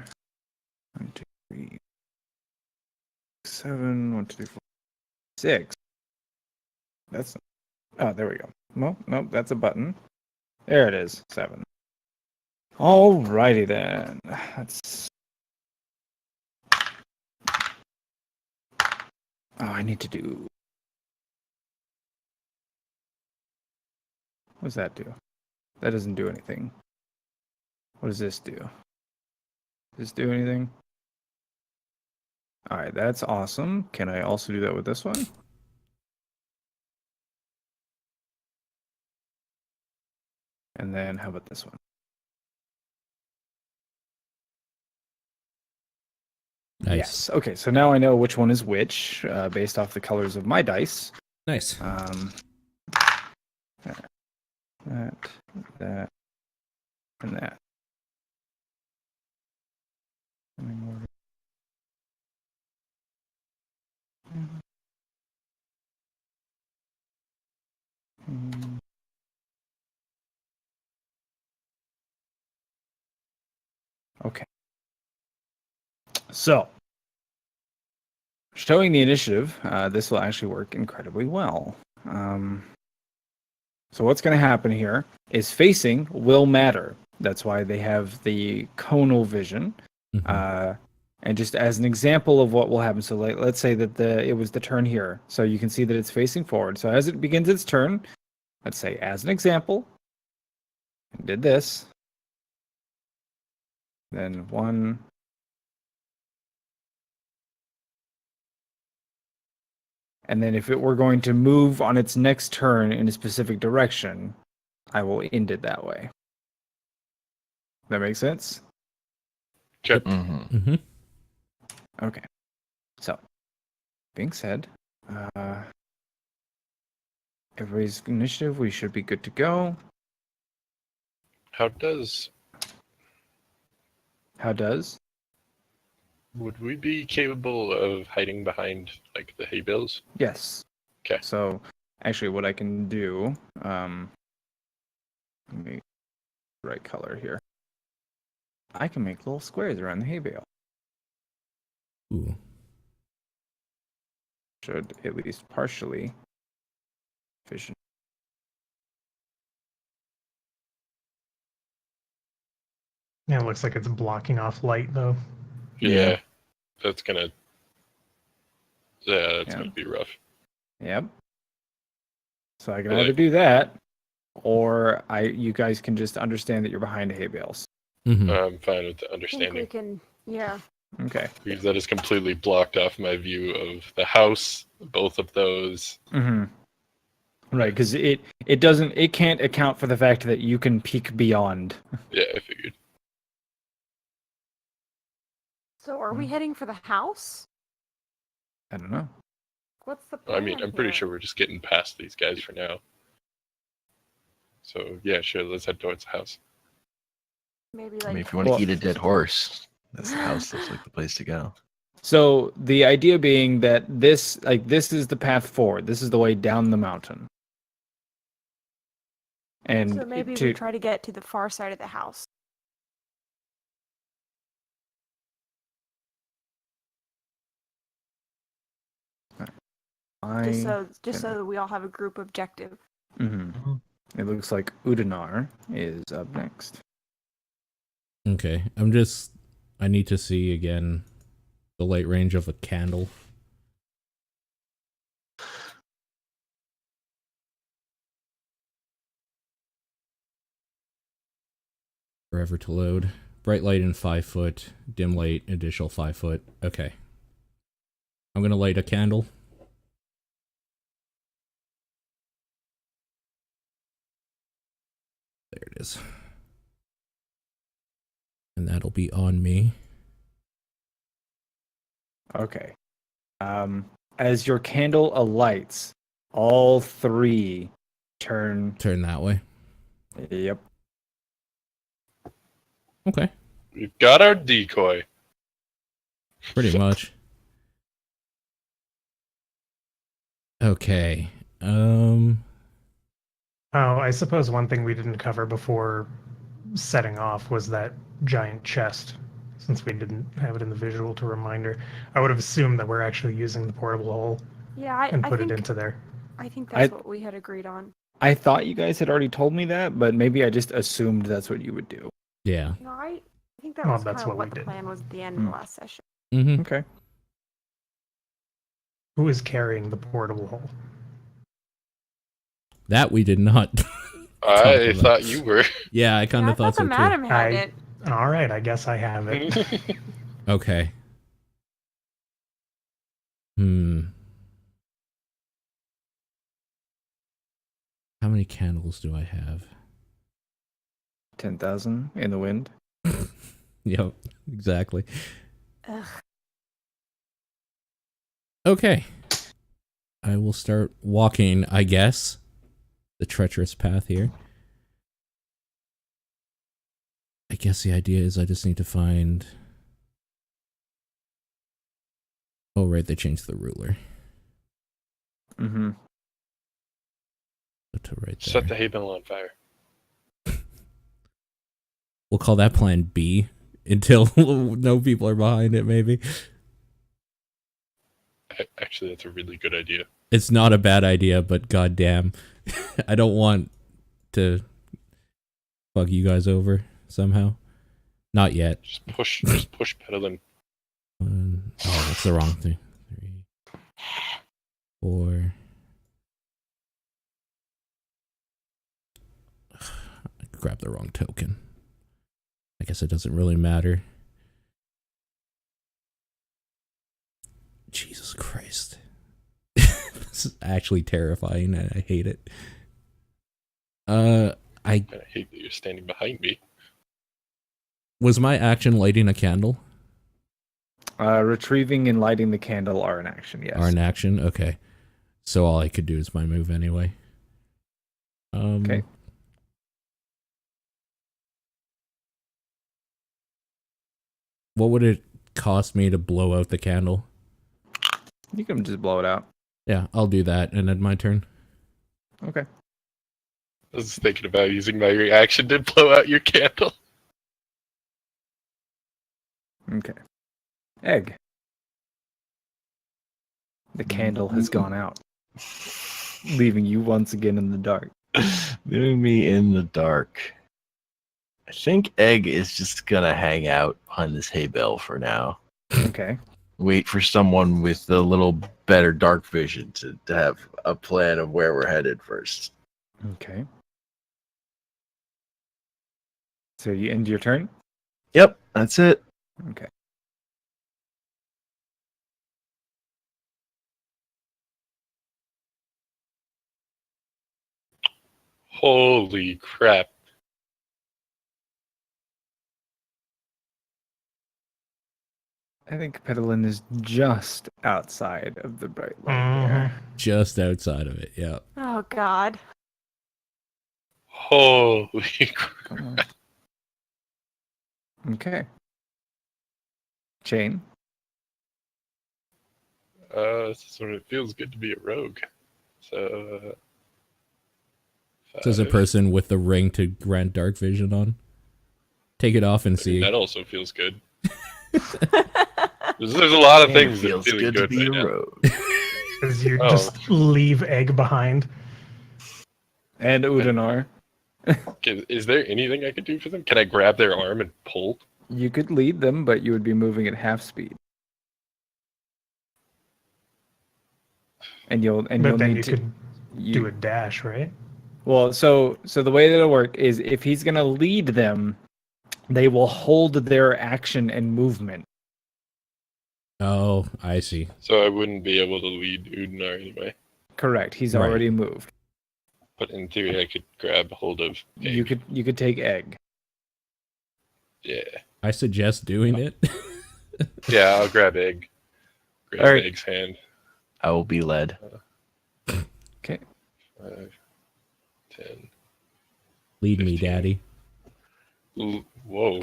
1, 2, 3. 7. 1, 2, 3, 4, 6. That's. Oh, there we go. Nope, that's a button. There it is. 7. Alrighty then. That's. Oh, I need to do. What does that do? That doesn't do anything. What does this do? Does this do anything? Alright, that's awesome. Can I also do that with this one? And then how about this one? Nice. Yes. Okay, so now I know which one is which, based off the colors of my dice. Nice. That, and that. Okay. So, showing the initiative, this will actually work incredibly well. So what's going to happen here is facing will matter. That's why they have the conal vision. Mhm. And just as an example of what will happen, so let's say that it was the turn here. So you can see that it's facing forward. So as it begins its turn, let's say as an example, it did this. Then 1. And then if it were going to move on its next turn in a specific direction, I will end it that way. That makes sense? Yep. Mm-hmm. Okay. So, being said, everybody's initiative, we should be good to go. How does would we be capable of hiding behind like the hay bales? Yes. Okay. So, actually, what I can do, let me right color here. I can make little squares around the hay bale. Ooh. should at least partially vision. Yeah, it looks like it's blocking off light though. Yeah. That's gonna Yeah. gonna be rough. Yep. So I can Like- either do that, or you guys can just understand that you're behind hay bales. Mhm. I'm fine with the I think we understanding. can. Yeah. Okay. Because that has completely blocked off my view of the house, both of those. Mm-hmm. Right, because it can't account for the fact that you can peek beyond. Yeah, I figured. So are we heading for the house? I don't know. What's the I plan? mean, I'm pretty here? sure we're just getting past these guys for now. So yeah, sure, let's head towards the house. Maybe I like. mean, if you want to Well- eat a dead horse, this house looks like the place to go. So the idea being that this is the path forward. This is the way down the mountain. And So maybe to, we try to get to the far side of the house. Just so that we all have a group objective. Mhm. It looks like Udanar is up next. Okay. I need to see again the light range of a candle. Forever to load. Bright light in 5 foot. Dim light, additional 5 foot. Okay. I'm gonna light a candle. There it is. And that'll be on me. Okay. As your candle alights, all three turn. Turn that way. Yep. Okay. We've got our decoy. Pretty much. Okay. Oh, I suppose one thing we didn't cover before setting off was that giant chest. Since we didn't have it in the visual to reminder, I would have assumed that we're actually using the portable hole Yeah, and I put think it into there. I think that's what we had agreed on. I thought you guys had already told me that, but maybe I just assumed that's what you would do. Yeah. No, I think that Well, was that's kind of what we what the did. plan was at the end of the last session. Mm-hmm. Okay. Who is carrying the portable hole? That we did not. I about. thought you were. Yeah, I kind Yeah, I of thought thought the so too. madam had I- it. All right, I guess I have it. Okay. How many candles do I have? 10,000 in the wind. Yep, exactly. Ugh. Okay. I will start walking, I guess. The treacherous path here. I guess the idea is I just need to find... Oh, right, they changed the ruler. Mm-hmm. So to right there. Set the hay bale on fire. We'll call that plan B until no people are behind it, maybe. Actually, that's a really good idea. It's not a bad idea, but goddamn, I don't want to bug you guys over somehow. Not yet. Just push pedaling. Oh, that's the wrong thing. 3, 4. I grabbed the wrong token. I guess it doesn't really matter. Jesus Christ. This is actually terrifying and I hate it. I hate that you're standing behind me. Was my action lighting a candle? Retrieving and lighting the candle are an action, yes. Are an action? Okay. So all I could do is my move anyway. Okay. What would it cost me to blow out the candle? You can just blow it out. Yeah, I'll do that and then my turn. Okay. I was thinking about using my reaction to blow out your candle. Okay. Egg. The candle has gone out, leaving you once again in the dark. Leaving me in the dark. I think Egg is just gonna hang out behind this hay bale for now. Okay. Wait for someone with a little better dark vision to have a plan of where we're headed first. Okay. So you end your turn? Yep, that's it. Okay. Holy crap. I think Petalin is just outside of the bright light Mhm. there. Just outside of it. Yeah. Oh God. Holy crap. Come on. Okay. Chain. This is when it feels good to be a rogue. So, Says a 5. person with the ring to grant dark vision on. Take it off and see. That also feels good. There's a lot of It things that feels feel good good to be right a now. rogue. Because you Oh. just leave Egg behind. And Udanar. Is there anything I could do for them? Can I grab their arm and pull? You could lead them, but you would be moving at half speed. And you'll But need then you to could do a dash, right? Well, so the way that it'll work is if he's gonna lead them, they will hold their action and movement. Oh, I see. So I wouldn't be able to lead Udinar anyway. Correct. He's Right. already moved. But in theory, I could grab hold of Egg. You could take Egg. Yeah. I suggest doing it. Yeah, I'll grab Egg. Grab All right. Egg's hand. I will be led. Okay. 5, 10. Lead me, 15. daddy. Whoa.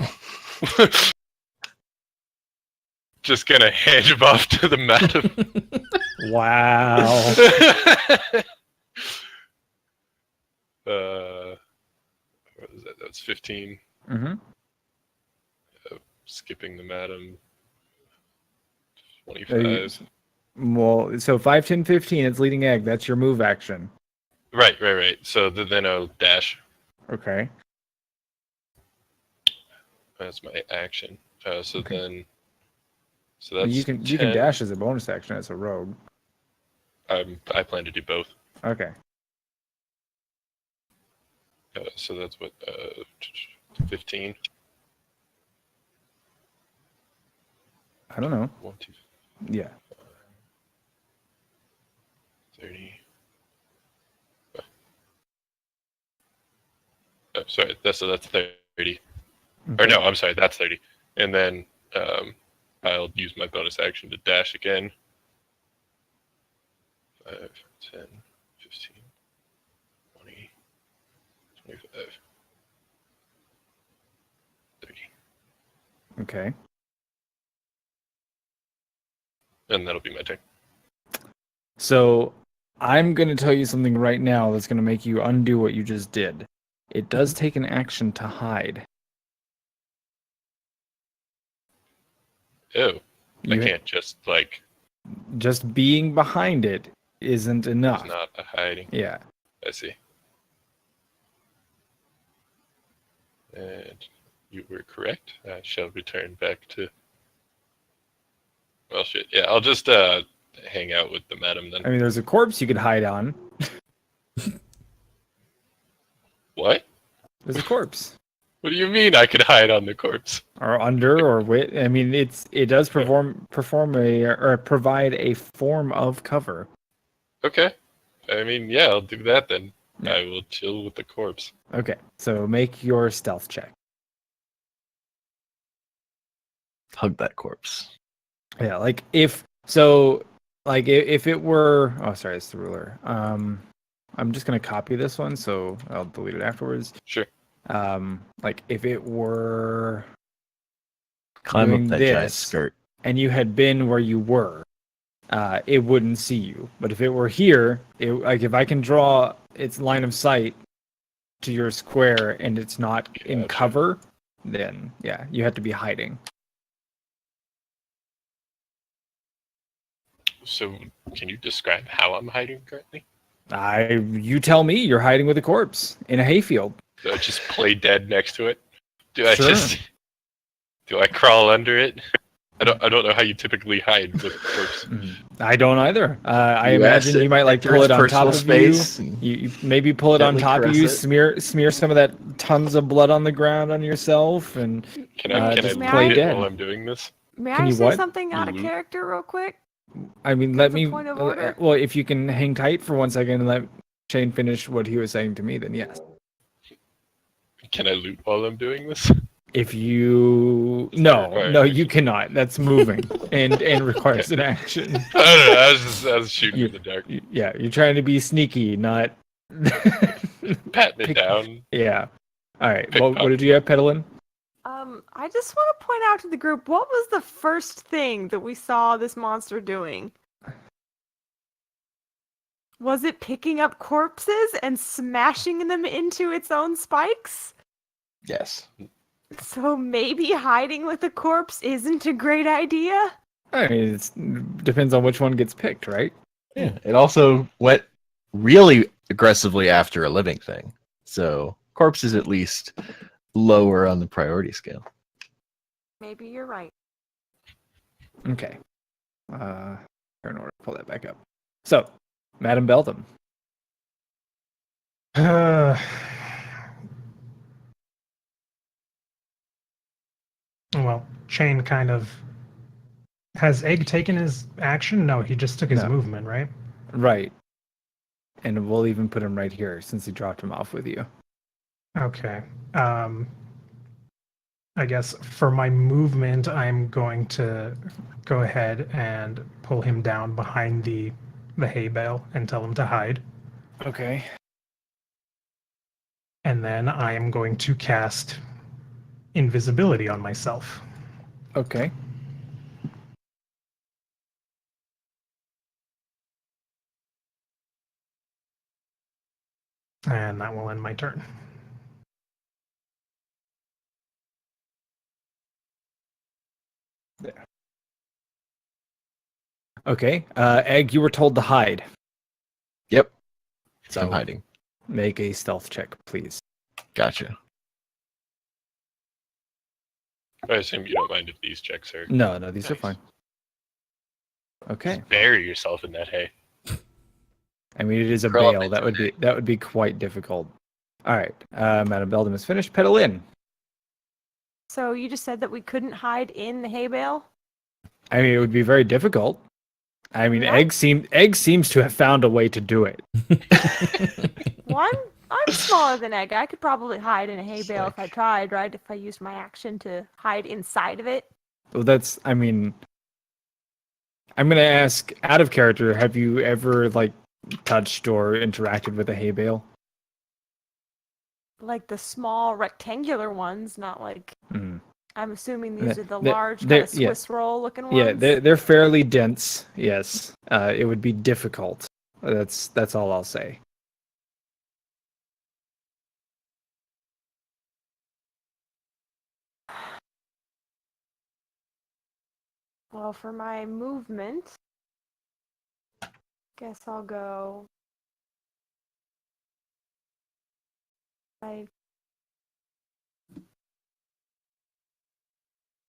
Just gonna hand him off to the madam. Wow. What was that? That's 15. Mm-hmm. Skipping the madam. 25. Well, so 5, 10, 15, it's leading Egg. That's your move action. Right. So then I'll dash. Okay. That's my action. So Okay. then. So that's You can 10. dash as a bonus action as a rogue. I plan to do both. Okay. So that's what 15. I don't know. 1, 2, Yeah. 30. Oh, sorry, that's 30. Or no, I'm sorry, that's 30. And then I'll use my bonus action to dash again. 5, 10, 15, 20, 25, 30. Okay. And that'll be my turn. So I'm going to tell you something right now that's going to make you undo what you just did. It does take an action to hide. Oh, I You- can't just, like, Just being behind it isn't enough. it's not a hiding. Yeah. I see. And you were correct. I shall return back to... Well, shit. Yeah, I'll just hang out with the madam then. I mean, there's a corpse you could hide on. What? There's a corpse. What do you mean I could hide on the corpse? Or under or with. I mean, it does perform a or provide a form of cover. Okay. I mean, yeah, I'll do that then. Yeah. I will chill with the corpse. Okay. So make your stealth check. Hug that corpse. Yeah, like if it were, oh sorry, it's the ruler. I'm just gonna copy this one, so I'll delete it afterwards. Sure. Like if it were Climb doing up that giant this, skirt. and you had been where you were, it wouldn't see you. But if it were here, like if I can draw its line of sight to your square and it's not in Gotcha. cover, then yeah, you have to be hiding. So, can you describe how I'm hiding currently? You tell me. You're hiding with a corpse in a hayfield. Do I just play dead next to it? Sure. Do I crawl under it? I don't know how you typically hide with a corpse. I don't either. I You imagine ask you might like Hector pull his it on top personal of space you. and You maybe pull it on gently top of caress you. it. Smear some of that tons of blood on the ground on yourself, and Can I just May play I- loot it dead. while I'm doing this? May Can I you say what? something out of Loot? character real quick? I mean, As a point of order? well, if you can hang tight for 1 second and let Shane finish what he was saying to me, then yes. Can I loot while I'm doing this? If you that no, required you action? cannot. That's moving and requires an action. I don't know. I was shooting You- in the dark, Yeah, you're trying to be sneaky, not. patting it Pick- down. Yeah. All right. Pick What up. did you have, Petalin? I just want to point out to the group, what was the first thing that we saw this monster doing? Was it picking up corpses and smashing them into its own spikes? Yes. So maybe hiding with a corpse isn't a great idea? I mean, it depends on which one gets picked, right? Yeah. It also went really aggressively after a living thing. So corpse is at least lower on the priority scale. Maybe you're right. Okay. In order to pull that back up. So, Madam Beldam. Well, Chain kind of has Egg taken his action? No, he just took his No. movement, right? Right. And we'll even put him right here since he dropped him off with you. Okay. I guess for my movement, I'm going to go ahead and pull him down behind the hay bale and tell him to hide. Okay. And then I am going to cast invisibility on myself. Okay. And that will end my turn. Okay. Egg, you were told to hide. Yep. So So- I'm hiding. Make a stealth check, please. Gotcha. I assume you don't mind if these checks are. No, these are Nice. fine. Okay. Bury yourself in that hay. I mean, it is a Curl up bale. into That would be quite difficult. All right. Madam Beldam is finished. Petalin. So you just said that we couldn't hide in the hay bale? I mean, it would be very difficult. I mean, What? Egg seems to have found a way to do it. Well, I'm smaller than Egg. I could probably hide in a hay It's bale if I like- tried, right? If I used my action to hide inside of it. Well, I mean, I'm gonna ask out of character. Have you ever like touched or interacted with a hay bale? Like the small rectangular ones, not like. Mm. I'm assuming these The- are the the- large they're- kind of yeah. Swiss roll looking ones. Yeah, they're fairly dense. Yes, it would be difficult. That's all I'll say. Well, for my movement, guess I'll go 5,